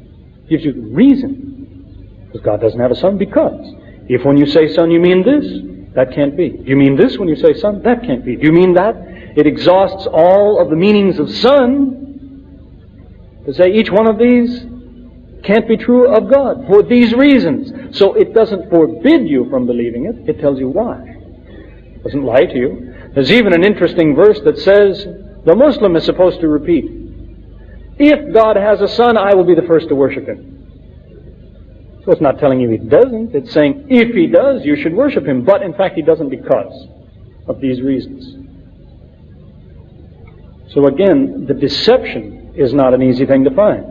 It gives you the reason. Because God doesn't have a son because. If when you say son you mean this, that can't be. Do you mean this when you say son? That can't be. Do you mean that? It exhausts all of the meanings of son to say each one of these can't be true of God for these reasons. So it doesn't forbid you from believing it. It tells you why. It doesn't lie to you. There's even an interesting verse that says the Muslim is supposed to repeat, if God has a son, I will be the first to worship him. So it's not telling you he doesn't. It's saying if he does, you should worship him. But in fact, he doesn't because of these reasons. So again, the deception is not an easy thing to find.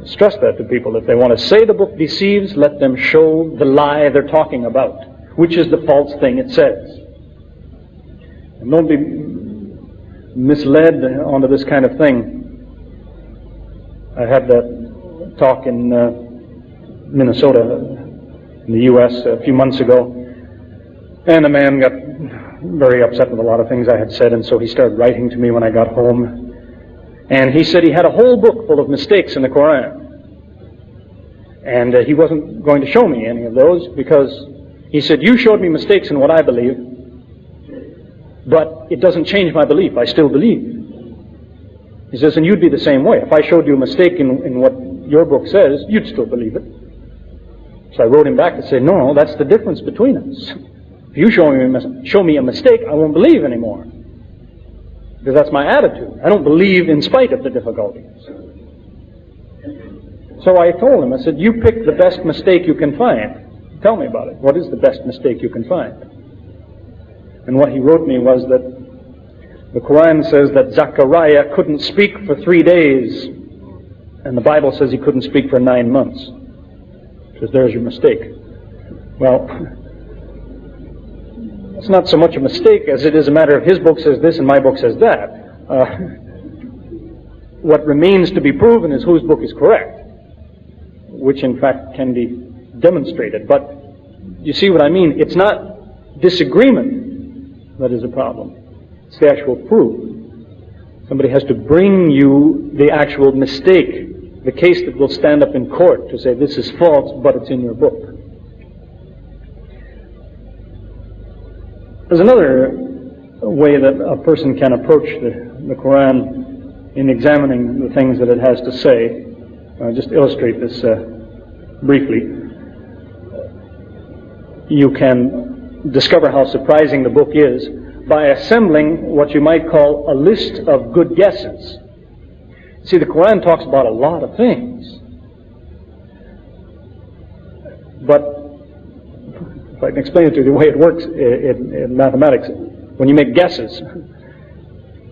Stress that to people. If they want to say the book deceives, let them show the lie they're talking about, which is the false thing it says. And don't be misled onto this kind of thing. I had that talk in Minnesota, in the U.S. a few months ago, and a man got very upset with a lot of things I had said, and so he started writing to me when I got home. And he said he had a whole book full of mistakes in the Qur'an. And he wasn't going to show me any of those because he said, you showed me mistakes in what I believe, but it doesn't change my belief. I still believe. He says, and you'd be the same way. If I showed you a mistake in what your book says, you'd still believe it. So I wrote him back to say, no, that's the difference between us. If you show me a mistake, I won't believe anymore. Because that's my attitude. I don't believe in spite of the difficulties. So I told him, I said, you pick the best mistake you can find. Tell me about it. What is the best mistake you can find? And what he wrote me was that the Qur'an says that Zechariah couldn't speak for 3 days, and the Bible says he couldn't speak for 9 months. Because there's your mistake. Well, it's not so much a mistake as it is a matter of his book says this and my book says that. What remains to be proven is whose book is correct, which in fact can be demonstrated. But you see what I mean? It's not disagreement that is a problem. It's the actual proof. Somebody has to bring you the actual mistake, the case that will stand up in court to say this is false, but it's in your book. There's another way that a person can approach the Qur'an in examining the things that it has to say. I'll just illustrate this briefly. You can discover how surprising the book is by assembling what you might call a list of good guesses. See, the Qur'an talks about a lot of things. But if I can explain it to you the way it works in mathematics, when you make guesses,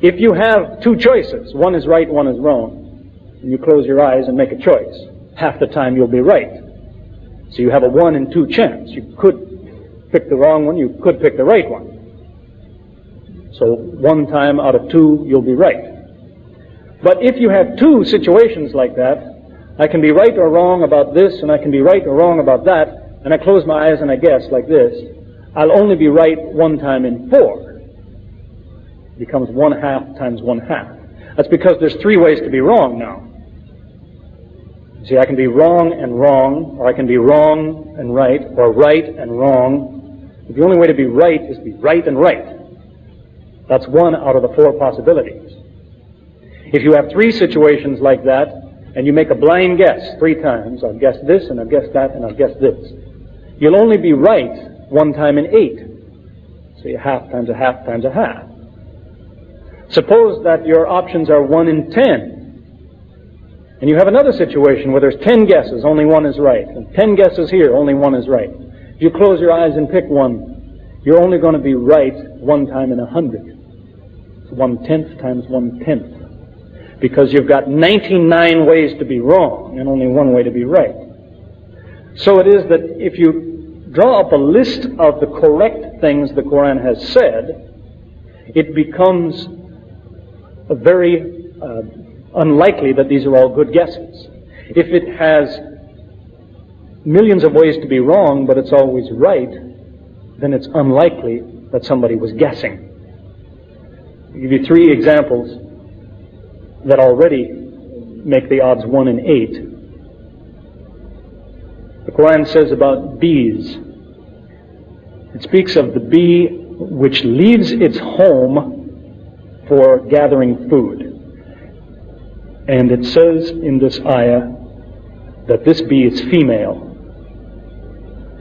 if you have two choices, one is right, one is wrong, and you close your eyes and make a choice, half the time you'll be right. So you have a 1 in 2 chance. You could pick the wrong one, you could pick the right one. So 1 time out of 2 you'll be right. But if you have 2 situations like that, I can be right or wrong about this, and I can be right or wrong about that, and I close my eyes and I guess like this, I'll only be right 1 time in 4. It becomes 1/2 times 1/2. That's because there's 3 ways to be wrong now. See, I can be wrong and wrong, or I can be wrong and right, or right and wrong. But the only way to be right is to be right and right. That's 1 out of the 4 possibilities. If you have 3 situations like that, and you make a blind guess 3 times, I'll guess this, and I'll guess that, and I'll guess this, you'll only be right 1 time in 8. So a half times a half times a half. Suppose that your options are 1 in 10. And you have another situation where there's 10 guesses, only one is right. And 10 guesses here, only one is right. If you close your eyes and pick one, you're only going to be right 1 time in 100. It's 1/10 times 1/10. Because you've got 99 ways to be wrong and only one way to be right. So it is that if you draw up a list of the correct things the Qur'an has said, it becomes very unlikely that these are all good guesses. If it has millions of ways to be wrong, but it's always right, then it's unlikely that somebody was guessing. I'll give you 3 examples that already make the odds 1 in 8. The Qur'an says about bees. It speaks of the bee which leaves its home for gathering food. And it says in this ayah that this bee is female.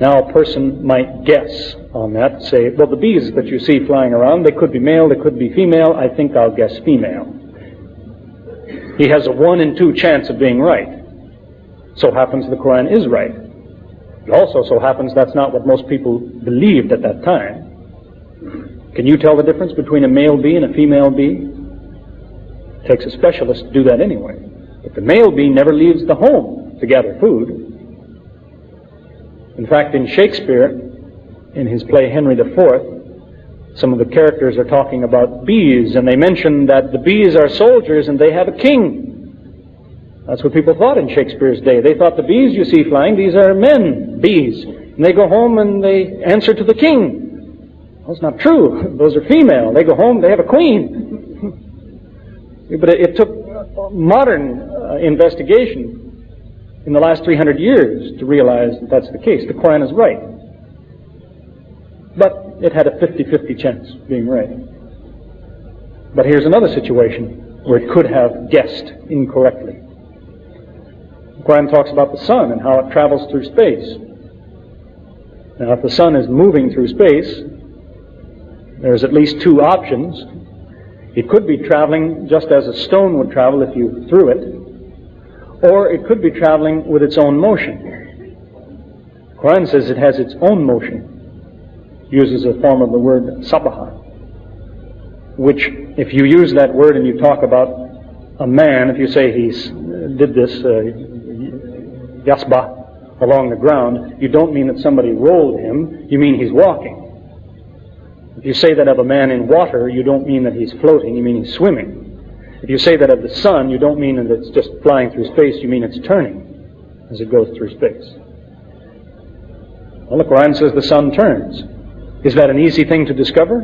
Now a person might guess on that, say, well, the bees that you see flying around, they could be male, they could be female, I think I'll guess female. He has a 1 in 2 chance of being right. So happens the Qur'an is right. It also so happens that's not what most people believed at that time. Can you tell the difference between a male bee and a female bee? It takes a specialist to do that anyway. But the male bee never leaves the home to gather food. In fact, in Shakespeare, in his play Henry IV, some of the characters are talking about bees, and they mention that the bees are soldiers and they have a king. That's what people thought in Shakespeare's day. They thought the bees you see flying, these are men, bees. And they go home and they answer to the king. Well, that's not true. Those are female. They go home, they have a queen. But it took modern investigation in the last 300 years to realize that that's the case. The Qur'an is right. But it had a 50-50 chance of being right. But here's another situation where it could have guessed incorrectly. The Qur'an talks about the sun and how it travels through space. Now, if the sun is moving through space, there's at least 2 options. It could be traveling just as a stone would travel if you threw it, or it could be traveling with its own motion. The Qur'an says it has its own motion. It uses a form of the word sabaha, which if you use that word and you talk about a man, if you say he did this yasbah along the ground, you don't mean that somebody rolled him, you mean he's walking. If you say that of a man in water, you don't mean that he's floating, you mean he's swimming. If you say that of the sun, you don't mean that it's just flying through space, you mean it's turning as it goes through space. Well, the Qur'an says the sun turns. Is that an easy thing to discover?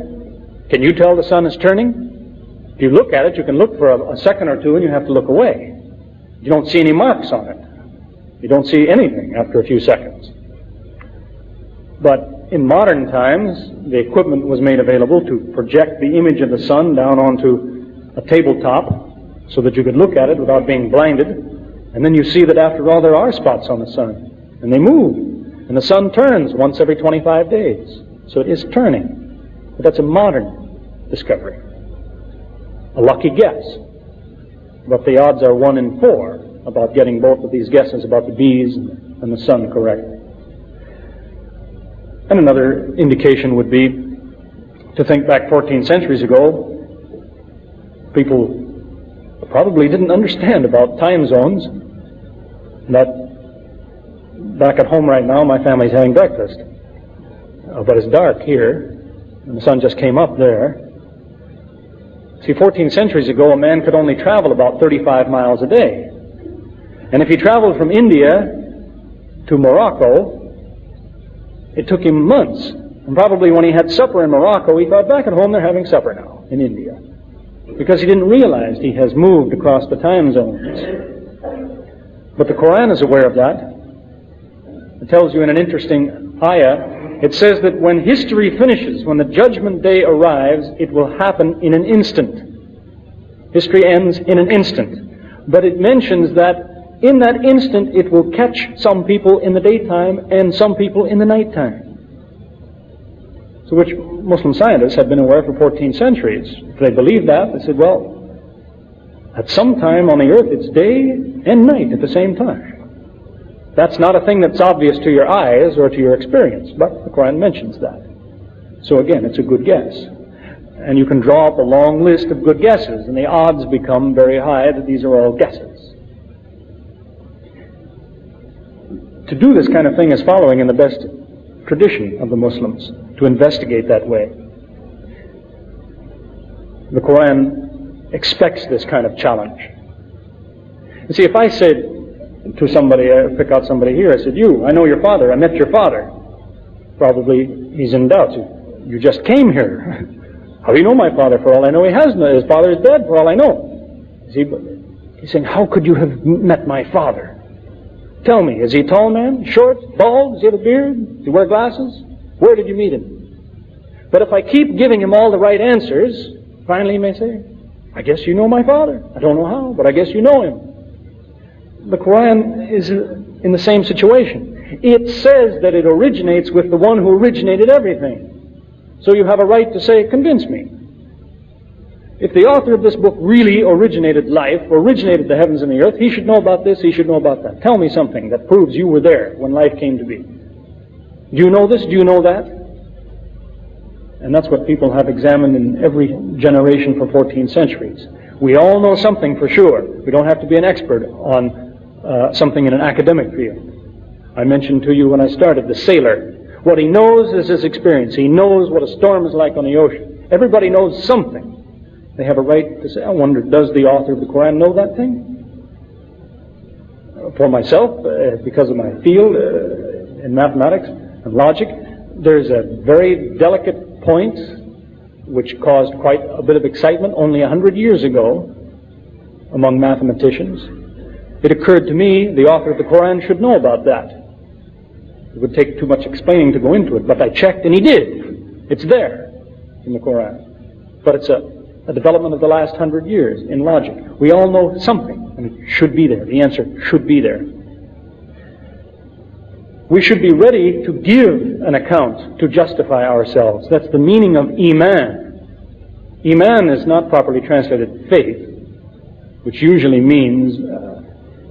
Can you tell the sun is turning? If you look at it, you can look for a second or two and you have to look away. You don't see any marks on it. You don't see anything after a few seconds. But in modern times, the equipment was made available to project the image of the sun down onto a tabletop so that you could look at it without being blinded. And then you see that after all there are spots on the sun. And they move. And the sun turns once every 25 days. So it is turning. But that's a modern discovery. A lucky guess. But the odds are 1 in 4 about getting both of these guesses about the bees and the sun correct. And another indication would be to think back 14 centuries ago, people probably didn't understand about time zones. That back at home right now, my family's having breakfast. But it's dark here, and the sun just came up there. See, 14 centuries ago, a man could only travel about 35 miles a day. And if he traveled from India to Morocco, it took him months. And probably when he had supper in Morocco, he thought, back at home they're having supper now in India. Because he didn't realize he has moved across the time zones. But the Qur'an is aware of that. It tells you in an interesting ayah, it says that when history finishes, when the judgment day arrives, it will happen in an instant. History ends in an instant. But it mentions that in that instant it will catch some people in the daytime and some people in the nighttime. So which Muslim scientists have been aware for 14 centuries. If they believe that, they said, well, at some time on the earth it's day and night at the same time. That's not a thing that's obvious to your eyes or to your experience, but the Qur'an mentions that. So again, it's a good guess. And you can draw up a long list of good guesses, and the odds become very high that these are all guesses. To do this kind of thing is following in the best tradition of the Muslims, to investigate that way. The Qur'an expects this kind of challenge. You see, if I said to somebody, I pick out somebody here, I said, I know your father, I met your father. Probably he's in doubt. You just came here. How do you know my father? For all I know, he has no. His father is dead, for all I know. He's saying, how could you have met my father? Tell me, is he a tall man, short, bald, does he have a beard, does he wear glasses? Where did you meet him? But if I keep giving him all the right answers, finally he may say, I guess you know my father. I don't know how, but I guess you know him. The Qur'an is in the same situation. It says that it originates with the one who originated everything. So you have a right to say, convince me. If the author of this book really originated life, originated the heavens and the earth, he should know about this, he should know about that. Tell me something that proves you were there when life came to be. Do you know this? Do you know that? And that's what people have examined in every generation for 14 centuries. We all know something for sure. We don't have to be an expert on something in an academic field. I mentioned to you when I started, the sailor. What he knows is his experience. He knows what a storm is like on the ocean. Everybody knows something. They have a right to say, I wonder, does the author of the Qur'an know that thing? For myself, because of my field in mathematics and logic, there's a very delicate point which caused quite a bit of excitement only 100 years ago among mathematicians. It occurred to me the author of the Qur'an should know about that. It would take too much explaining to go into it, but I checked and he did. It's there in the Qur'an. But it's a development of the last 100 years in logic. We all know something, and it should be there. The answer should be there. We should be ready to give an account to justify ourselves. That's the meaning of Iman. Iman is not properly translated faith, which usually means,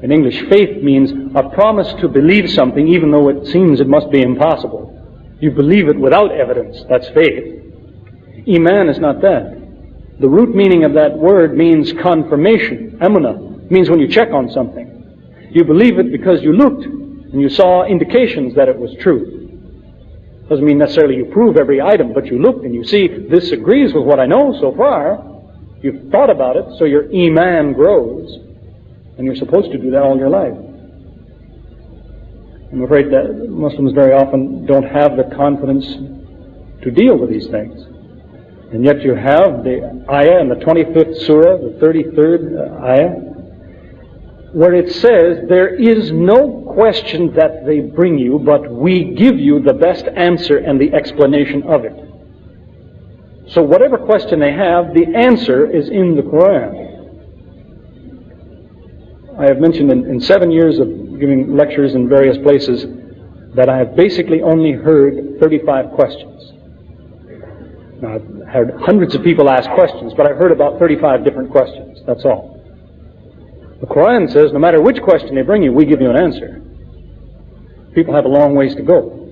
in English, faith means a promise to believe something even though it seems it must be impossible. You believe it without evidence. That's faith. Iman is not that. The root meaning of that word means confirmation. Emunah means when you check on something. You believe it because you looked and you saw indications that it was true. Doesn't mean necessarily you prove every item, but you looked and you see this agrees with what I know so far. You've thought about it, so your Iman grows. And you're supposed to do that all your life. I'm afraid that Muslims very often don't have the confidence to deal with these things. And yet you have the ayah in the 25th surah, the 33rd ayah, where it says, there is no question that they bring you, but we give you the best answer and the explanation of it. So whatever question they have, the answer is in the Qur'an. I have mentioned in 7 years of giving lectures in various places that I have basically only heard 35 questions. Now, I've heard hundreds of people ask questions, but I've heard about 35 different questions. That's all. The Qur'an says no matter which question they bring you, we give you an answer. People have a long ways to go.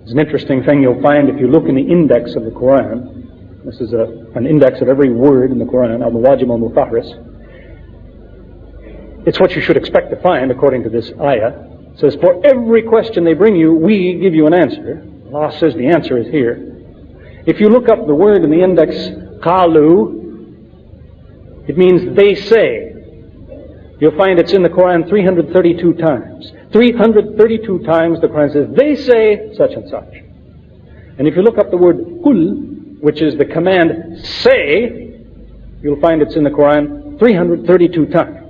It's an interesting thing you'll find if you look in the index of the Qur'an. This is an index of every word in the Qur'an, al-Muwajim al-Mutahris. It's what you should expect to find according to this ayah. It says, for every question they bring you, we give you an answer. Allah says the answer is here. If you look up the word in the index, qalu, it means they say. You'll find it's in the Qur'an 332 times. 332 times the Qur'an says, they say such and such. And if you look up the word qul, which is the command say, you'll find it's in the Qur'an 332 times.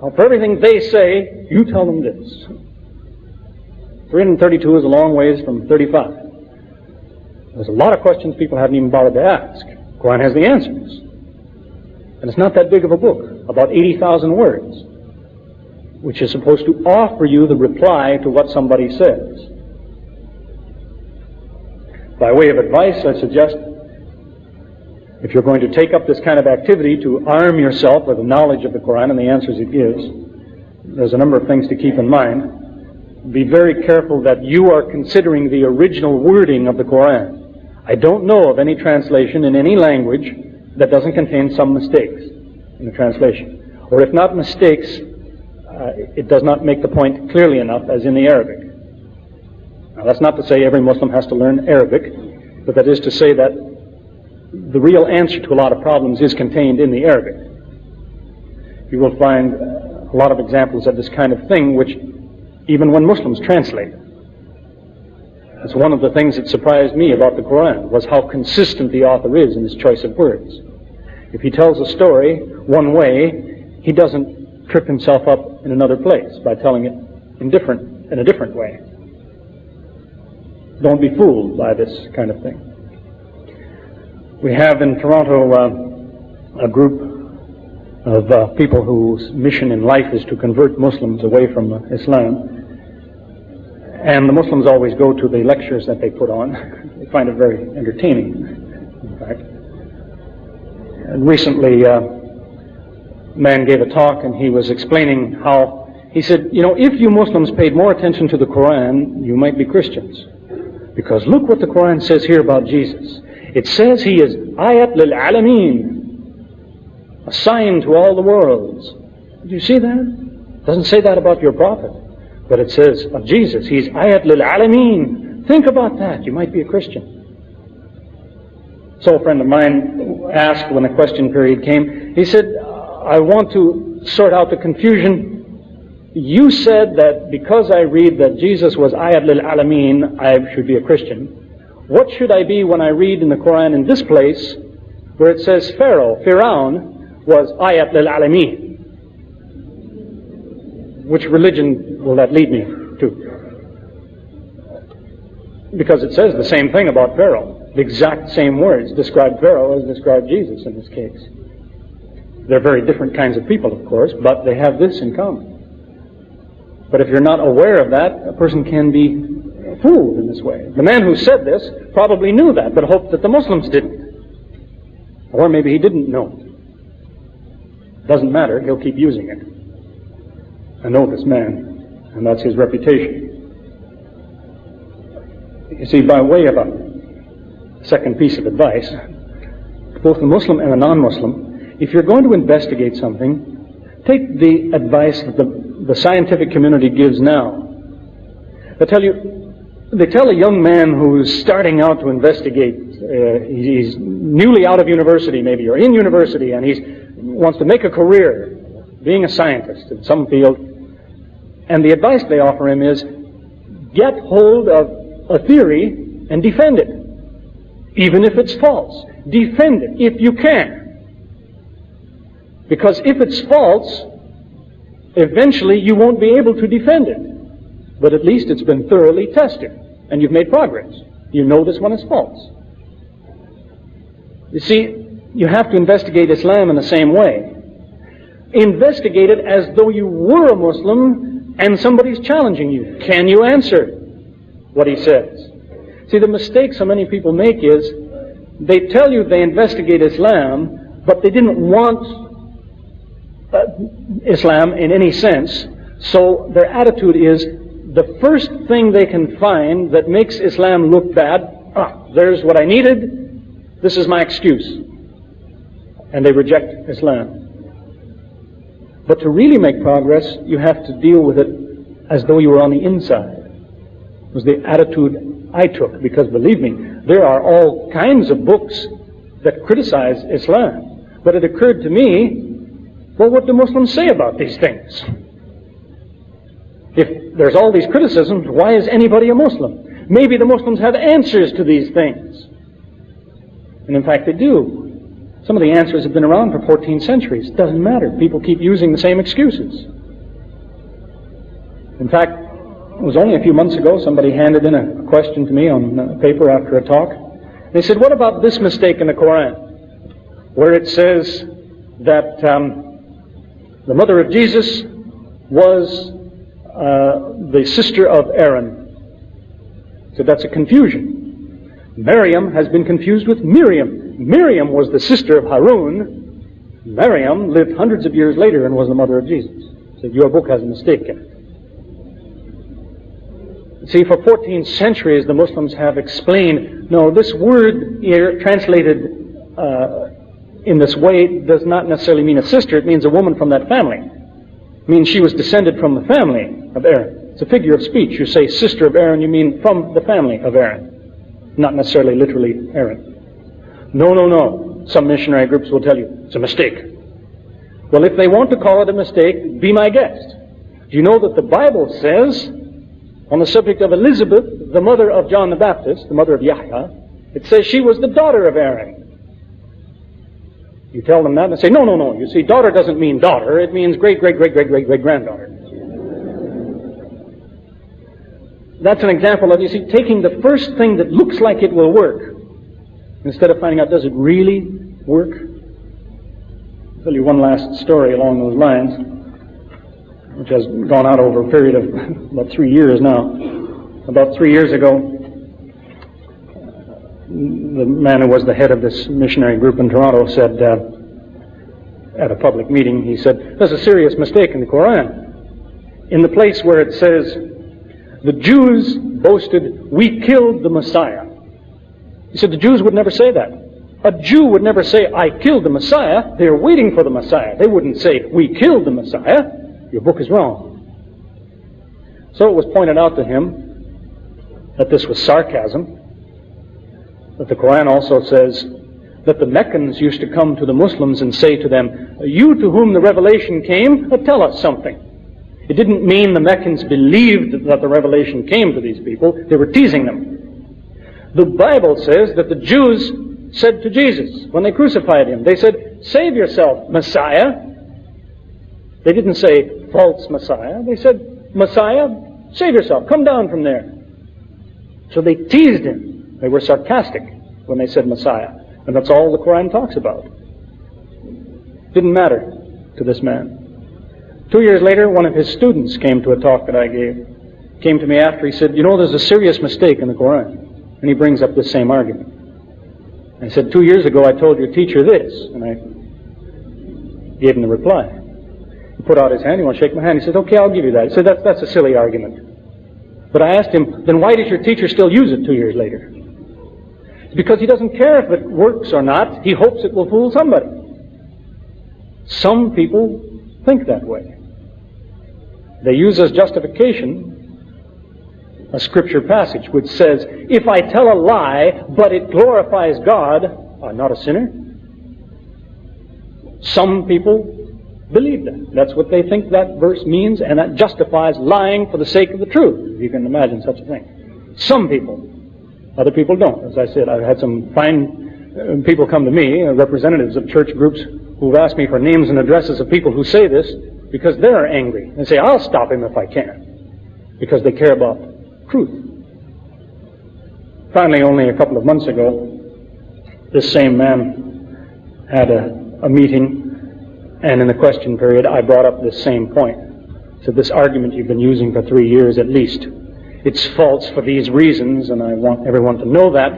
Now, for everything they say, you tell them this. 332 is a long ways from 35. There's a lot of questions people haven't even bothered to ask. The Qur'an has the answers. And it's not that big of a book, about 80,000 words, which is supposed to offer you the reply to what somebody says. By way of advice, I suggest, if you're going to take up this kind of activity, to arm yourself with the knowledge of the Qur'an and the answers it gives. There's a number of things to keep in mind. Be very careful that you are considering the original wording of the Qur'an. I don't know of any translation in any language that doesn't contain some mistakes in the translation. Or if not mistakes, it does not make the point clearly enough, as in the Arabic. Now, that's not to say every Muslim has to learn Arabic, but that is to say that the real answer to a lot of problems is contained in the Arabic. You will find a lot of examples of this kind of thing, which even when Muslims translate. It's one of the things that surprised me about the Qur'an, was how consistent the author is in his choice of words. If he tells a story one way, he doesn't trip himself up in another place by telling it in a different way. Don't be fooled by this kind of thing. We have in Toronto a group of people whose mission in life is to convert Muslims away from Islam. And the Muslims always go to the lectures that they put on. They find it very entertaining, in fact. And recently, a man gave a talk and he was explaining how, he said, if you Muslims paid more attention to the Qur'an, you might be Christians. Because look what the Qur'an says here about Jesus. It says he is ayat lil alameen, a sign to all the worlds. Do you see that? It doesn't say that about your prophet. But it says of Jesus, he's ayat lil alameen. Think about that. You might be a Christian. So a friend of mine asked when the question period came, he said, I want to sort out the confusion. You said that because I read that Jesus was ayat lil alameen, I should be a Christian. What should I be when I read in the Qur'an in this place where it says Firaun was ayat lil alameen? Which religion will that lead me to? Because it says the same thing about Pharaoh. The exact same words describe Pharaoh as describe Jesus in this case. They're very different kinds of people, of course, but they have this in common. But if you're not aware of that, a person can be fooled in this way. The man who said this probably knew that, but hoped that the Muslims didn't. Or maybe he didn't know. Doesn't matter, he'll keep using it. I know this man, and that's his reputation. You see, by way of a second piece of advice, both the Muslim and the non-Muslim, if you're going to investigate something, take the advice that the scientific community gives now. They tell a young man who's starting out to investigate, he's newly out of university maybe, or in university, and he wants to make a career being a scientist in some field, and the advice they offer him is, get hold of a theory and defend it, even if it's false. Defend it if you can. Because if it's false, eventually you won't be able to defend it. But at least it's been thoroughly tested, and you've made progress. You know this one is false. You see, you have to investigate Islam in the same way. Investigate it as though you were a Muslim and somebody's challenging you. Can you answer what he says? See, the mistake so many people make is they tell you they investigate Islam, but they didn't want Islam in any sense, so their attitude is the first thing they can find that makes Islam look bad, there's what I needed, this is my excuse. And they reject Islam. But to really make progress, you have to deal with it as though you were on the inside. It was the attitude I took, because believe me, there are all kinds of books that criticize Islam. But it occurred to me, well, what do Muslims say about these things? If there's all these criticisms, why is anybody a Muslim? Maybe the Muslims have answers to these things. And in fact, they do. Some of the answers have been around for 14 centuries. It doesn't matter. People keep using the same excuses. In fact, it was only a few months ago somebody handed in a question to me on paper after a talk. They said, what about this mistake in the Qur'an, where it says that the mother of Jesus was the sister of Aaron? So that's a confusion. Miriam has been confused with Miriam. Miriam was the sister of Harun. Miriam lived hundreds of years later and was the mother of Jesus. So your book has a mistake in it. See, for 14 centuries the Muslims have explained, no, this word here translated in this way does not necessarily mean a sister, it means a woman from that family. It means she was descended from the family of Aaron. It's a figure of speech. You say sister of Aaron, you mean from the family of Aaron, not necessarily literally Aaron. No, no, no. Some missionary groups will tell you it's a mistake. Well, if they want to call it a mistake, be my guest. Do you know that the Bible says, on the subject of Elizabeth, the mother of John the Baptist, the mother of Yahya, it says she was the daughter of Aaron. You tell them that and they say, no, no, no. You see, daughter doesn't mean daughter. It means great-great-great-great-great-great-granddaughter. That's an example of, you see, taking the first thing that looks like it will work, instead of finding out, does it really work? I'll tell you one last story along those lines, which has gone out over a period of about 3 years now. About 3 years ago, the man who was the head of this missionary group in Toronto said, at a public meeting, he said, there's a serious mistake in the Qur'an. In the place where it says, the Jews boasted, we killed the Messiah. He said, the Jews would never say that. A Jew would never say, I killed the Messiah. They're waiting for the Messiah. They wouldn't say, we killed the Messiah. Your book is wrong. So it was pointed out to him that this was sarcasm. But the Qur'an also says that the Meccans used to come to the Muslims and say to them, you to whom the revelation came, tell us something. It didn't mean the Meccans believed that the revelation came to these people. They were teasing them. The Bible says that the Jews said to Jesus, when they crucified him, they said, save yourself, Messiah. They didn't say, false Messiah. They said, Messiah, save yourself, come down from there. So they teased him. They were sarcastic when they said Messiah. And that's all the Qur'an talks about. Didn't matter to this man. 2 years later, one of his students came to a talk that I gave. Came to me after, he said, you know, there's a serious mistake in the Qur'an. And he brings up this same argument. I said, 2 years ago I told your teacher this. And I gave him the reply. He put out his hand, he wanted to shake my hand. He said, okay, I'll give you that. He said, that's a silly argument. But I asked him, then why does your teacher still use it 2 years later? Because he doesn't care if it works or not. He hopes it will fool somebody. Some people think that way. They use as justification a scripture passage which says, if I tell a lie, but it glorifies God, I'm not a sinner. Some people believe that. That's what they think that verse means, and that justifies lying for the sake of the truth. You can imagine such a thing. Some people. Other people don't. As I said, I've had some fine people come to me, representatives of church groups, who've asked me for names and addresses of people who say this because they're angry. They say, I'll stop him if I can, because they care about truth. Finally, only a couple of months ago, this same man had a meeting, and in the question period, I brought up this same point. So this argument you've been using for 3 years at least, it's false for these reasons, and I want everyone to know that.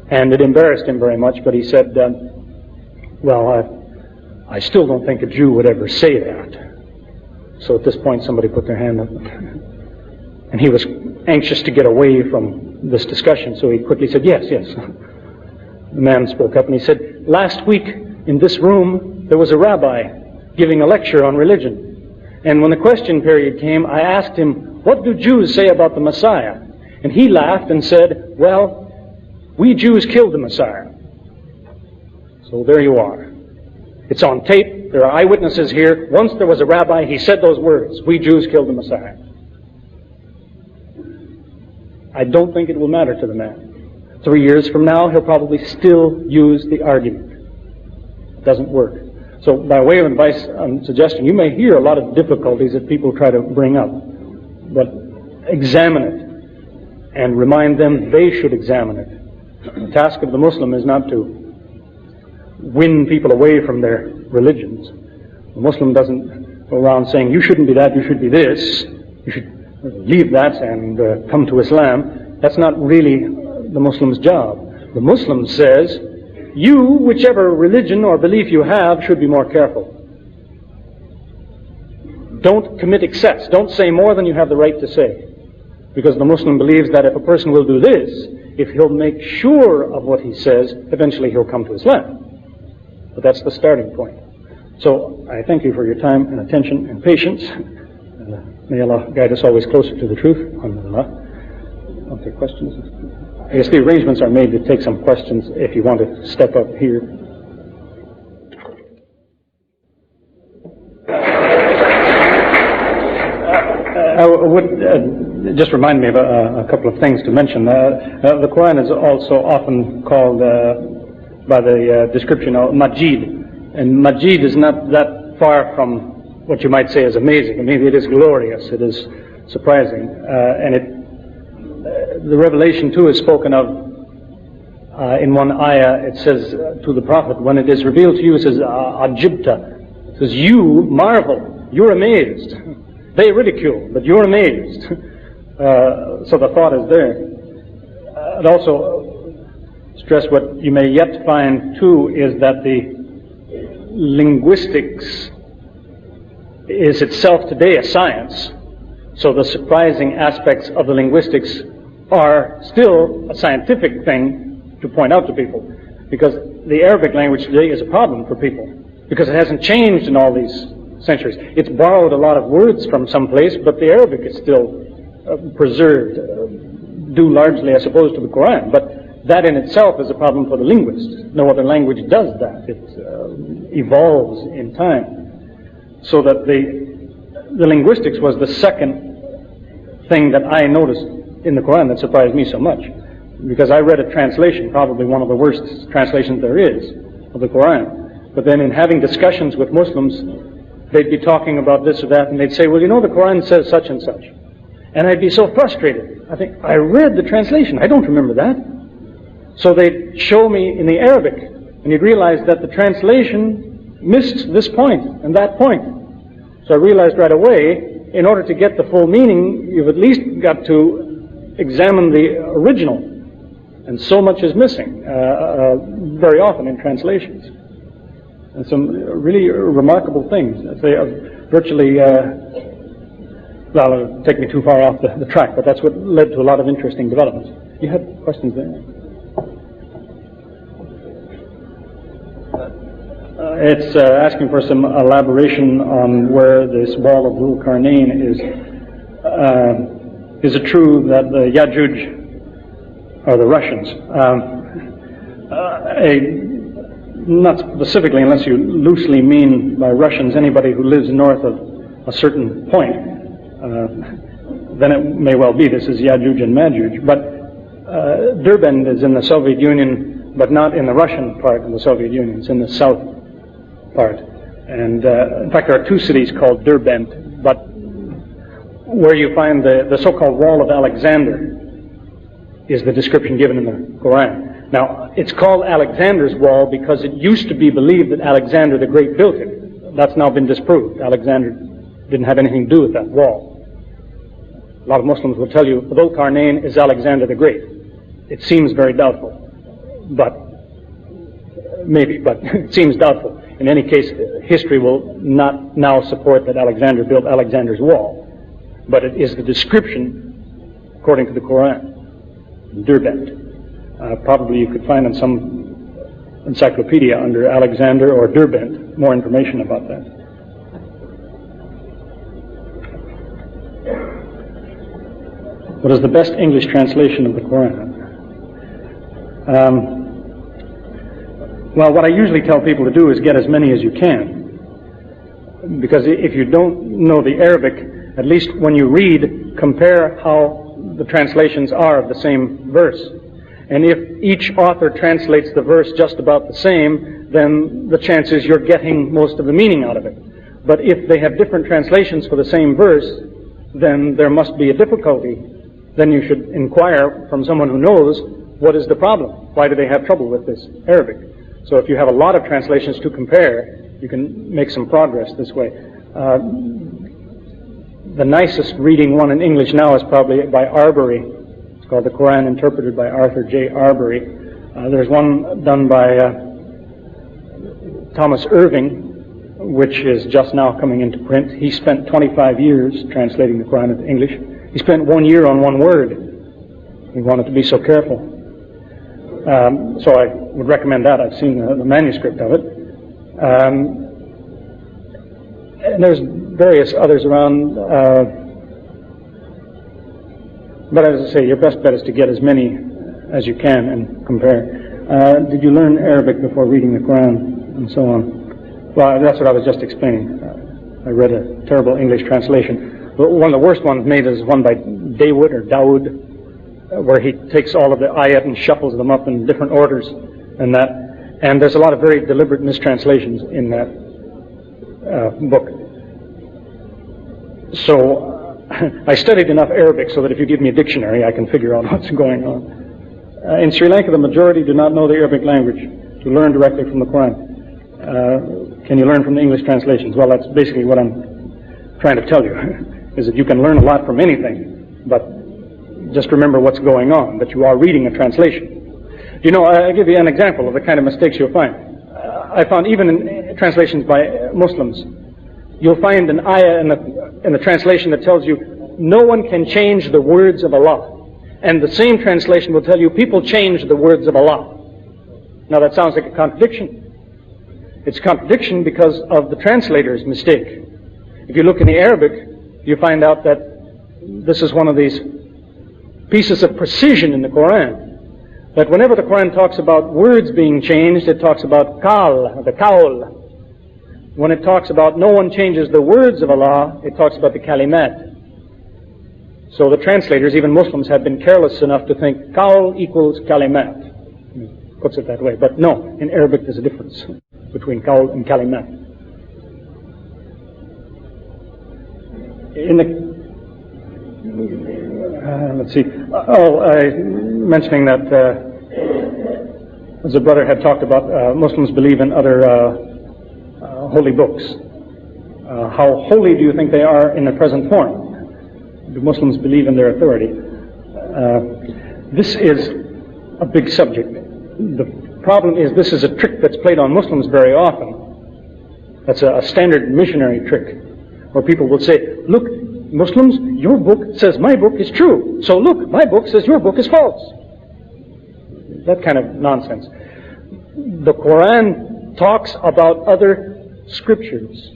And it embarrassed him very much, but he said, I still don't think a Jew would ever say that. So at this point somebody put their hand up. And he was anxious to get away from this discussion, so he quickly said, yes. The man spoke up and he said, last week in this room there was a rabbi giving a lecture on religion. And when the question period came, I asked him, what do Jews say about the Messiah? And he laughed and said, well, we Jews killed the Messiah. So there you are. It's on tape. There are eyewitnesses here. Once there was a rabbi, he said those words, we Jews killed the Messiah. I don't think it will matter to the man. 3 years from now, he'll probably still use the argument. It doesn't work. So by way of advice and suggestion, you may hear a lot of difficulties that people try to bring up. But examine it and remind them they should examine it. The task of the Muslim is not to win people away from their religions. The Muslim doesn't go around saying, you shouldn't be that, you should be this, you should leave that and come to Islam. That's not really the Muslim's job. The Muslim says, you, whichever religion or belief you have, should be more careful. Don't commit excess. Don't say more than you have the right to say. Because the Muslim believes that if a person will do this, if he'll make sure of what he says, eventually he'll come to Islam. But that's the starting point. So I thank you for your time and attention and patience. May Allah guide us always closer to the truth. Alhamdulillah. I'll take questions. I guess the arrangements are made to take some questions if you want to step up here. I would just remind me of a couple of things to mention. The Qur'an is also often called by the description of Majid, and Majid is not that far from what you might say is amazing. I mean, it is glorious, it is surprising, and the revelation too is spoken of in one ayah. It says to the Prophet, when it is revealed to you, it says Ajibta. It says, you marvel, you're amazed. They ridicule, but you're amazed. So the thought is there. I'd also stress what you may yet find too is that the linguistics is itself today a science. So the surprising aspects of the linguistics are still a scientific thing to point out to people. Because the Arabic language today is a problem for people. Because it hasn't changed in all these centuries. It's borrowed a lot of words from someplace, but the Arabic is still preserved, due largely, I suppose, to the Qur'an. But that in itself is a problem for the linguist. No other language does that. It evolves in time. So that the linguistics was the second thing that I noticed in the Qur'an that surprised me so much. Because I read a translation, probably one of the worst translations there is, of the Qur'an. But then in having discussions with Muslims, they'd be talking about this or that, and they'd say, well, you know, the Qur'an says such and such. And I'd be so frustrated. I think, I read the translation, I don't remember that. So they'd show me in the Arabic, and you'd realize that the translation missed this point and that point. So I realized right away, in order to get the full meaning, you've at least got to examine the original. And so much is missing, very often in translations. And some really remarkable things. They are virtually, well, it'll take me too far off the track, but that's what led to a lot of interesting developments. You had questions there? It's asking for some elaboration on where this wall of Dhul Qarnayn is. Is it true that the Yajuj are the Russians? Not specifically, unless you loosely mean by Russians anybody who lives north of a certain point, then it may well be this is Yajuj and Majuj. But Derbent is in the Soviet Union, but not in the Russian part of the Soviet Union. It's in the south part. And in fact, there are two cities called Derbent, but where you find the so-called Wall of Alexander is the description given in the Qur'an. Now, it's called Alexander's Wall because it used to be believed that Alexander the Great built it. That's now been disproved. Alexander didn't have anything to do with that wall. A lot of Muslims will tell you Dhul Qarnayn is Alexander the Great. It seems very doubtful, but maybe, but it seems doubtful. In any case, history will not now support that Alexander built Alexander's Wall, but it is the description according to the Qur'an, Derbent. Probably you could find in some encyclopedia under Alexander or Derbent more information about that. What is the best English translation of the Qur'an? Well, what I usually tell people to do is get as many as you can. Because if you don't know the Arabic, at least when you read, compare how the translations are of the same verse. And if each author translates the verse just about the same, then the chance is you're getting most of the meaning out of it. But if they have different translations for the same verse, then there must be a difficulty. Then you should inquire from someone who knows, what is the problem? Why do they have trouble with this Arabic? So if you have a lot of translations to compare, you can make some progress this way. The nicest reading one in English now is probably by Arbery. It's called The Qur'an Interpreted by Arthur J. Arbery. There's one done by Thomas Irving, which is just now coming into print. He spent 25 years translating the Qur'an into English. He spent 1 year on one word. He wanted to be so careful. So I would recommend that. I've seen the manuscript of it. And there's various others around. But as I say, your best bet is to get as many as you can and compare. Did you learn Arabic before reading the Qur'an and so on? Well, that's what I was just explaining. I read a terrible English translation. One of the worst ones made is one by Dawood, where he takes all of the ayat and shuffles them up in different orders and that. And there's a lot of very deliberate mistranslations in that book. So I studied enough Arabic so that if you give me a dictionary, I can figure out what's going on. In Sri Lanka, the majority do not know the Arabic language to learn directly from the Qur'an. Can you learn from the English translations? Well, that's basically what I'm trying to tell you, is that you can learn a lot from anything, but just remember what's going on, that you are reading a translation. You know, I'll give you an example of the kind of mistakes you'll find. I found even in translations by Muslims, you'll find an ayah in the translation that tells you, no one can change the words of Allah. And the same translation will tell you, people change the words of Allah. Now that sounds like a contradiction. It's a contradiction because of the translator's mistake. If you look in the Arabic, you find out that this is one of these pieces of precision in the Qur'an. That whenever the Qur'an talks about words being changed, it talks about the kaul. When it talks about no one changes the words of Allah, it talks about the kalimat. So the translators, even Muslims, have been careless enough to think kaul equals kalimat. Puts it that way. But no, in Arabic there's a difference between kaul and kalimat. In the let's see. Mentioning that as a brother had talked about, Muslims believe in other holy books. How holy do you think they are in their present form? Do Muslims believe in their authority? This is a big subject. The problem is this is a trick that's played on Muslims very often. That's a standard missionary trick, where people will say, look, Muslims, your book says my book is true. So look, my book says your book is false. That kind of nonsense. The Qur'an talks about other scriptures.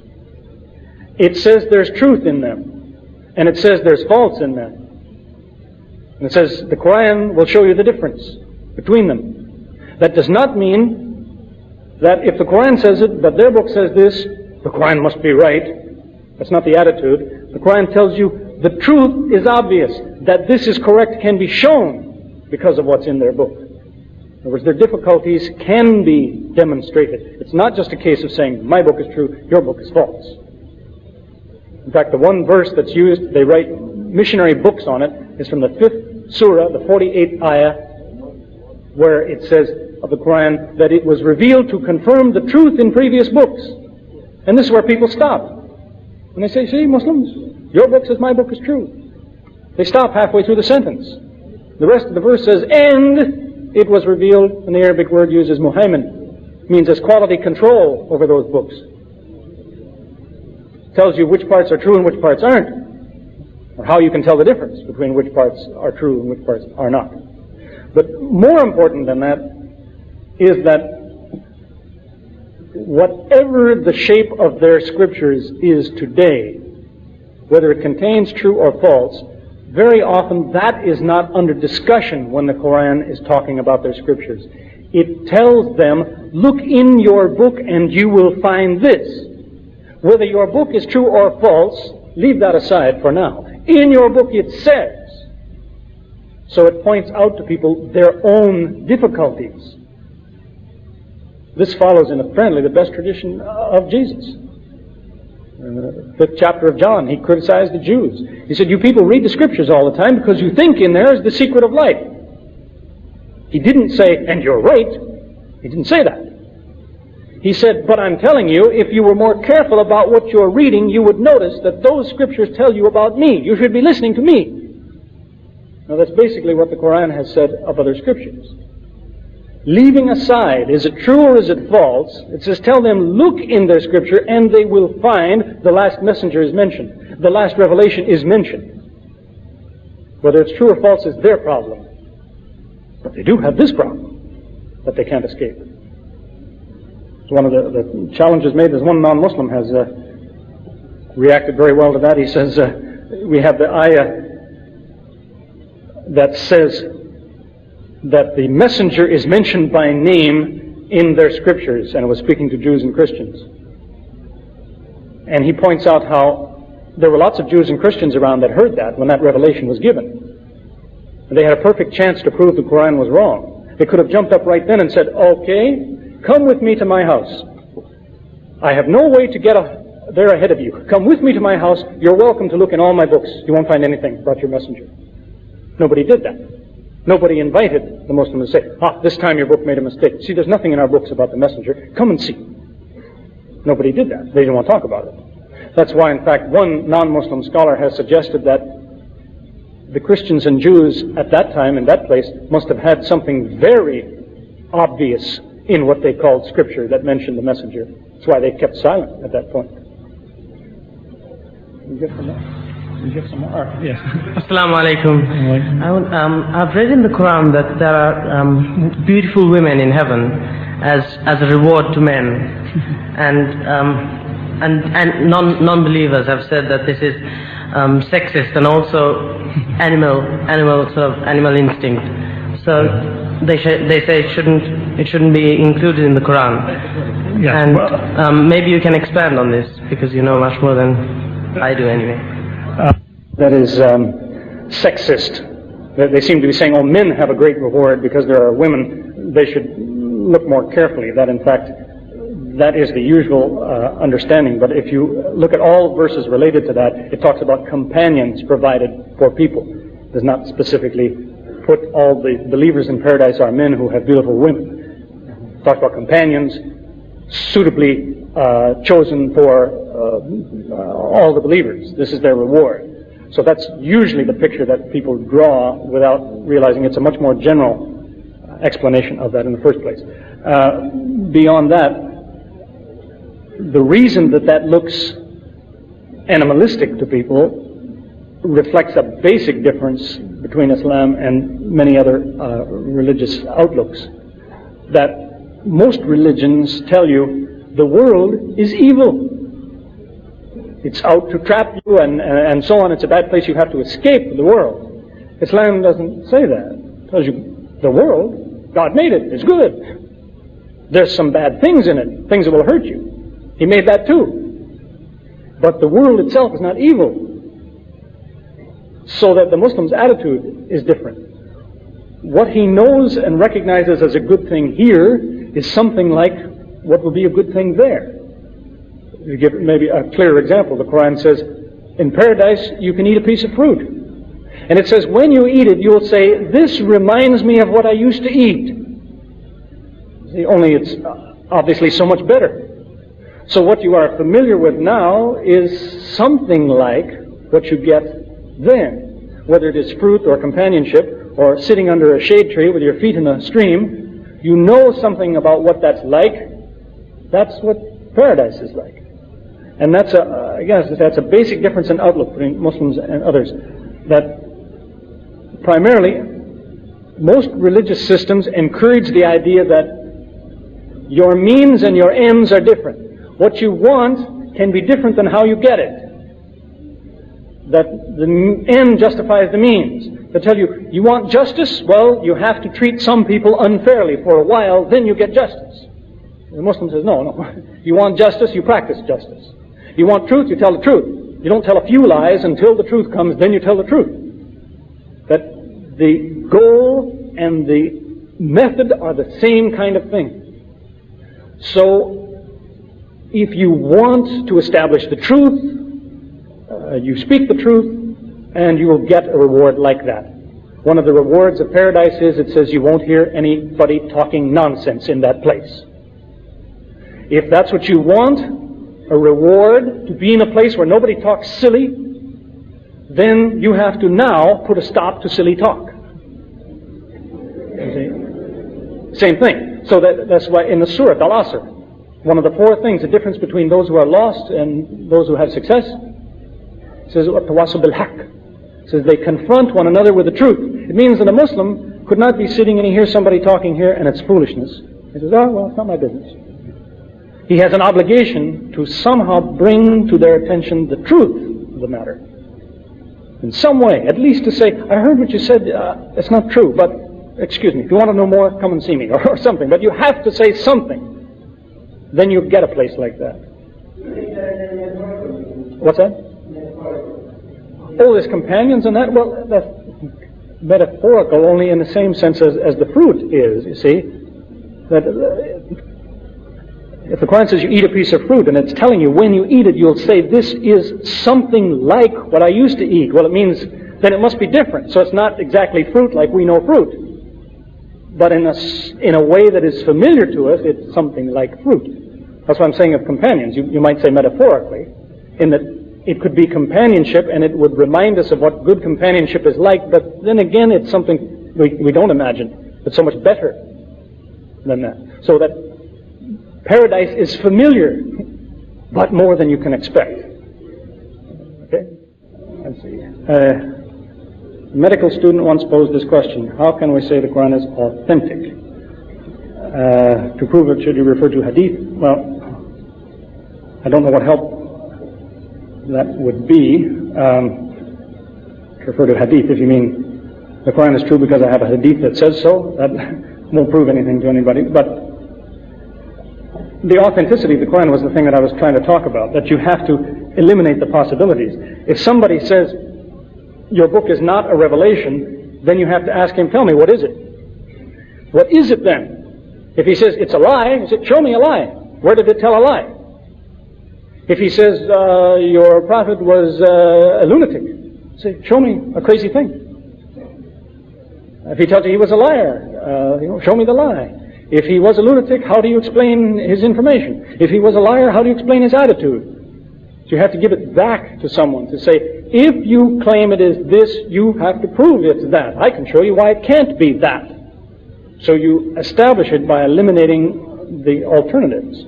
It says there's truth in them. And it says there's faults in them. And it says the Qur'an will show you the difference between them. That does not mean that if the Qur'an says it, but their book says this, the Qur'an must be right. That's not the attitude. The Qur'an tells you the truth is obvious. That this is correct can be shown because of what's in their book. In other words, their difficulties can be demonstrated. It's not just a case of saying, my book is true, your book is false. In fact, the one verse that's used, they write missionary books on it, is from the 5th surah, the 48th ayah, where it says of the Qur'an that it was revealed to confirm the truth in previous books. And this is where people stop. And they say, see, Muslims, your book says my book is true. They stop halfway through the sentence. The rest of the verse says, and it was revealed, and the Arabic word used is muhaymin, means as quality control over those books. Tells you which parts are true and which parts aren't, or how you can tell the difference between which parts are true and which parts are not. But more important than that is that whatever the shape of their scriptures is today, whether it contains true or false, very often that is not under discussion when the Qur'an is talking about their scriptures. It tells them, look in your book and you will find this. Whether your book is true or false, leave that aside for now. In your book it says. So it points out to people their own difficulties. This follows in apparently the best tradition of Jesus. In the 5th chapter of John, he criticized the Jews. He said, you people read the scriptures all the time because you think in there is the secret of life. He didn't say, and you're right. He didn't say that. He said, but I'm telling you, if you were more careful about what you're reading, you would notice that those scriptures tell you about me. You should be listening to me. Now that's basically what the Qur'an has said of other scriptures. Leaving aside, is it true or is it false? It says, tell them, look in their scripture and they will find the last messenger is mentioned. The last revelation is mentioned. Whether it's true or false is their problem. But they do have this problem that they can't escape. So one of the challenges made is one non-Muslim has reacted very well to that. He says, we have the ayah that says that the messenger is mentioned by name in their scriptures, and it was speaking to Jews and Christians. And he points out how there were lots of Jews and Christians around that heard that when that revelation was given. And they had a perfect chance to prove the Qur'an was wrong. They could have jumped up right then and said, okay, come with me to my house. I have no way to get there ahead of you. Come with me to my house. You're welcome to look in all my books. You won't find anything about your messenger. Nobody did that. Nobody invited the Muslim to say, this time your book made a mistake. See, there's nothing in our books about the messenger. Come and see. Nobody did that. They didn't want to talk about it. That's why, in fact, one non-Muslim scholar has suggested that the Christians and Jews at that time, in that place, must have had something very obvious in what they called Scripture that mentioned the messenger. That's why they kept silent at that point. You get some more? You get some more? Yes. Assalamu alaikum. I've read in the Quran that there are beautiful women in heaven as a reward to men, and non-believers have said that this is sexist and also animal instinct. So they say it shouldn't be included in the Quran. Yeah, and maybe you can expand on this because you know much more than I do anyway. That is sexist. They seem to be saying, oh, men have a great reward because there are women. They should look more carefully. That, in fact, that is the usual understanding. But if you look at all verses related to that, it talks about companions provided for people. It does not specifically put all the believers in paradise are men who have beautiful women. It talks about companions suitably chosen for all the believers. This is their reward. So that's usually the picture that people draw without realizing it's a much more general explanation of that in the first place. Beyond that, the reason that looks animalistic to people reflects a basic difference between Islam and many other religious outlooks. That most religions tell you the world is evil. It's out to trap you and so on. It's a bad place. You have to escape the world. Islam doesn't say that. It tells you the world, God made it. It's good. There's some bad things in it, things that will hurt you. He made that too. But the world itself is not evil. So that the Muslim's attitude is different. What he knows and recognizes as a good thing here is something like what will be a good thing there. To give maybe a clearer example, the Quran says, in paradise you can eat a piece of fruit. And it says, when you eat it, you'll say, this reminds me of what I used to eat. See, only it's obviously so much better. So what you are familiar with now is something like what you get then. Whether it is fruit or companionship or sitting under a shade tree with your feet in a stream, you know something about what that's like. That's what paradise is like. And that's that's a basic difference in outlook between Muslims and others. That primarily, most religious systems encourage the idea that your means and your ends are different. What you want can be different than how you get it. That the end justifies the means. They tell you, you want justice? Well, you have to treat some people unfairly for a while, then you get justice. The Muslim says, no. You want justice, you practice justice. You want truth, you tell the truth. You don't tell a few lies until the truth comes, then you tell the truth. That the goal and the method are the same kind of thing. So, if you want to establish the truth, you speak the truth, and you will get a reward like that. One of the rewards of paradise is, it says you won't hear anybody talking nonsense in that place. If that's what you want, a reward to be in a place where nobody talks silly, then you have to now put a stop to silly talk. You see? Same thing. So that's why in the Surah Al-Asr, one of the four things, the difference between those who are lost and those who have success, it says, وَتَوَاصَوْا بِالْحَقِّ. It says they confront one another with the truth. It means that a Muslim could not be sitting and he hears somebody talking here and it's foolishness. He says, oh, well, it's not my business. He has an obligation to somehow bring to their attention the truth of the matter. In some way, at least to say, I heard what you said, it's not true, but excuse me, if you want to know more, come and see me, or something. But you have to say something. Then you get a place like that. What's that? Oh, there's companions and that? Well, that's metaphorical only in the same sense as the fruit is, you see. That if the Qur'an says you eat a piece of fruit and it's telling you when you eat it, you'll say, this is something like what I used to eat. Well, it means then it must be different. So it's not exactly fruit like we know fruit. But in a way that is familiar to us, it's something like fruit. That's what I'm saying of companions. You might say metaphorically, in that it could be companionship and it would remind us of what good companionship is like, but then again it's something we don't imagine. It's so much better than that. So that paradise is familiar, but more than you can expect. Okay? Let's see. A medical student once posed this question: how can we say the Quran is authentic? To prove it, should you refer to hadith? Well, I don't know what help that would be. To refer to hadith, if you mean the Quran is true because I have a hadith that says so, that won't prove anything to anybody. But the authenticity of the Quran was the thing that I was trying to talk about, that you have to eliminate the possibilities. If somebody says your book is not a revelation, then you have to ask him, tell me, what is it? What is it then? If he says it's a lie, you say, show me a lie. Where did it tell a lie? If he says your prophet was a lunatic, say, show me a crazy thing. If he tells you he was a liar, show me the lie. If he was a lunatic, how do you explain his information? If he was a liar, how do you explain his attitude? So you have to give it back to someone to say, if you claim it is this, you have to prove it's that. I can show you why it can't be that. So you establish it by eliminating the alternatives.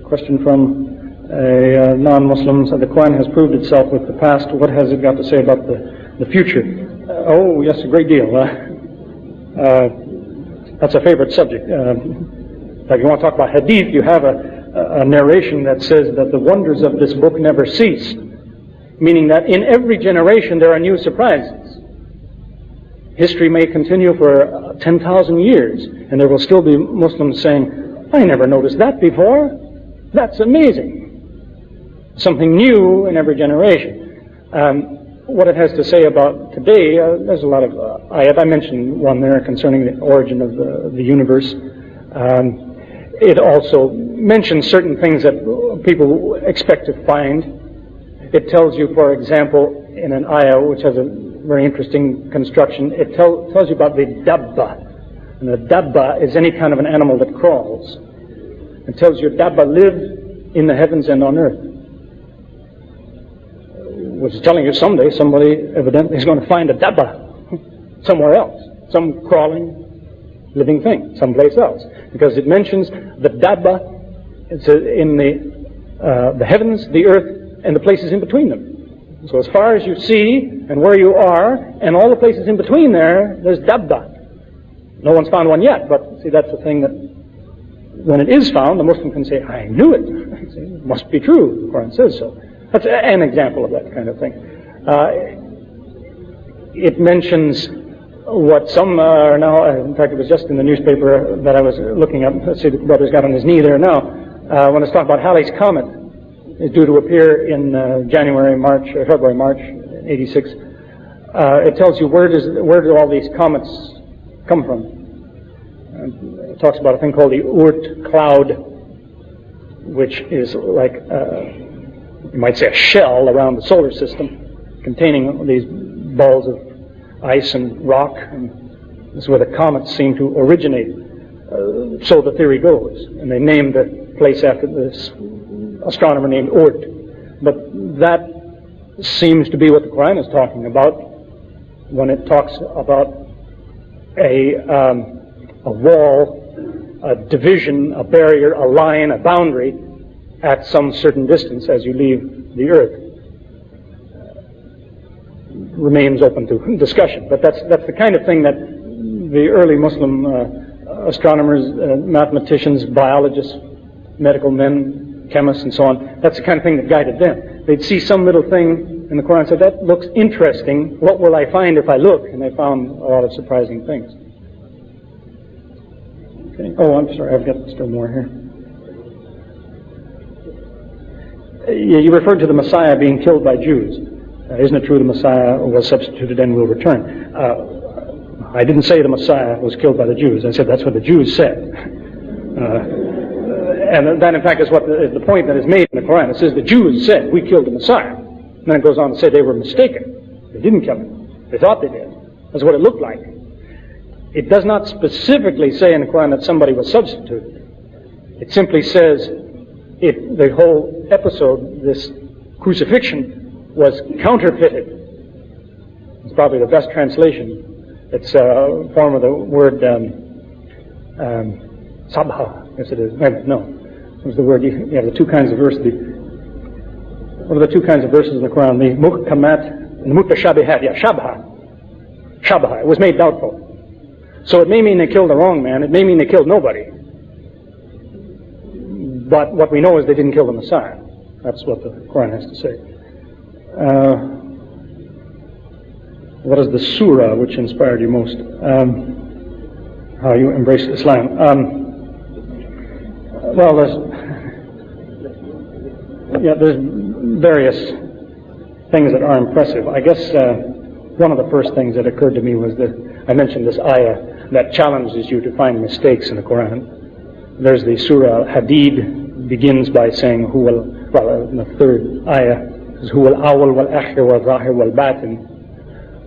Question from a non-Muslim: so the Quran has proved itself with the past. What has it got to say about the future? Oh, yes, a great deal. That's a favorite subject. If you want to talk about hadith, you have a narration that says that the wonders of this book never cease, meaning that in every generation there are new surprises. History may continue for 10,000 years, and there will still be Muslims saying, I never noticed that before. That's amazing. Something new in every generation. What it has to say about today, there's a lot of ayat. I mentioned one there concerning the origin of the universe. It also mentions certain things that people expect to find. It tells you, for example, in an ayah which has a very interesting construction, it tells you about the dabba. And the dabba is any kind of an animal that crawls. It tells you dabba lived in the heavens and on earth. Which is telling you someday somebody evidently is going to find a dabba somewhere else. Some crawling, living thing, someplace else. Because it mentions the dabba in the heavens, the earth, and the places in between them. So as far as you see and where you are and all the places in between there's dabba. No one's found one yet, but see, that's the thing that when it is found, the Muslim can say, I knew it. It must be true. The Quran says so. That's an example of that kind of thing. It mentions what some are now, in fact it was just in the newspaper that I was looking at, let's see, the brother's got on his knee there now, when it's talking about Halley's Comet, is due to appear in February, March, 86. It tells you where do all these comets come from. It talks about a thing called the Oort cloud, which is like, you might say, a shell around the solar system, containing these balls of ice and rock, and this is where the comets seem to originate. So the theory goes, and they named the place after this astronomer named Oort. But that seems to be what the Qur'an is talking about when it talks about a wall, a division, a barrier, a line, a boundary at some certain distance as you leave the earth. Remains open to discussion, but that's the kind of thing that the early Muslim astronomers, mathematicians, biologists, medical men, chemists, and so on, that's the kind of thing that guided them. They'd see some little thing in the Quran and say, that looks interesting, what will I find if I look? And they found a lot of surprising things. Okay. Oh, I'm sorry, I've got still more here. You referred to the Messiah being killed by Jews. Isn't it true the Messiah was substituted and will return? I didn't say the Messiah was killed by the Jews. I said that's what the Jews said. And that, in fact, is what the point that is made in the Quran. It says the Jews said, we killed the Messiah. And then it goes on to say they were mistaken. They didn't kill him. They thought they did. That's what it looked like. It does not specifically say in the Quran that somebody was substituted. It simply says the whole episode, this crucifixion, was counterfeited. It's probably the best translation. It's a form of the word sabha. Yes, it is. No. It was the word. You have the two kinds of verses. What are the two kinds of verses in the Quran? The muhkamat and the mutashabihat. Yeah, shabha. Shabha. It was made doubtful. So it may mean they killed the wrong man. It may mean they killed nobody. But what we know is they didn't kill the Messiah. That's what the Quran has to say. What is the surah which inspired you most? How you embraced Islam? Well, there's various things that are impressive. I guess one of the first things that occurred to me was that I mentioned this ayah that challenges you to find mistakes in the Quran. There's the surah Hadid, begins by saying in the third ayah, huwa al-awwal wal-akhir wal-zahir wal-batin,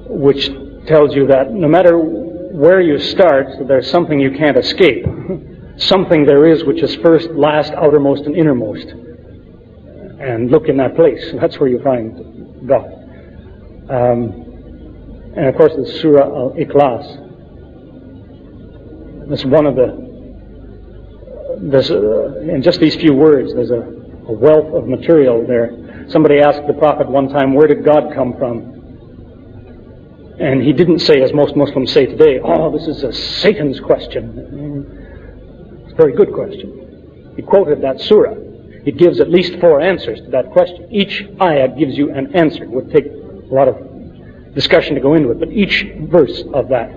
which tells you that no matter where you start, there's something you can't escape. Something there is which is first, last, outermost, and innermost. And look in that place. That's where you find God. And of course, the Surah Al-Ikhlas. That's one of in just these few words, there's a wealth of material there. Somebody asked the Prophet one time, where did God come from? And he didn't say, as most Muslims say today, this is a Satan's question. It's a very good question. He quoted that surah. It gives at least 4 answers to that question. Each ayah gives you an answer. It would take a lot of discussion to go into it, but each verse of that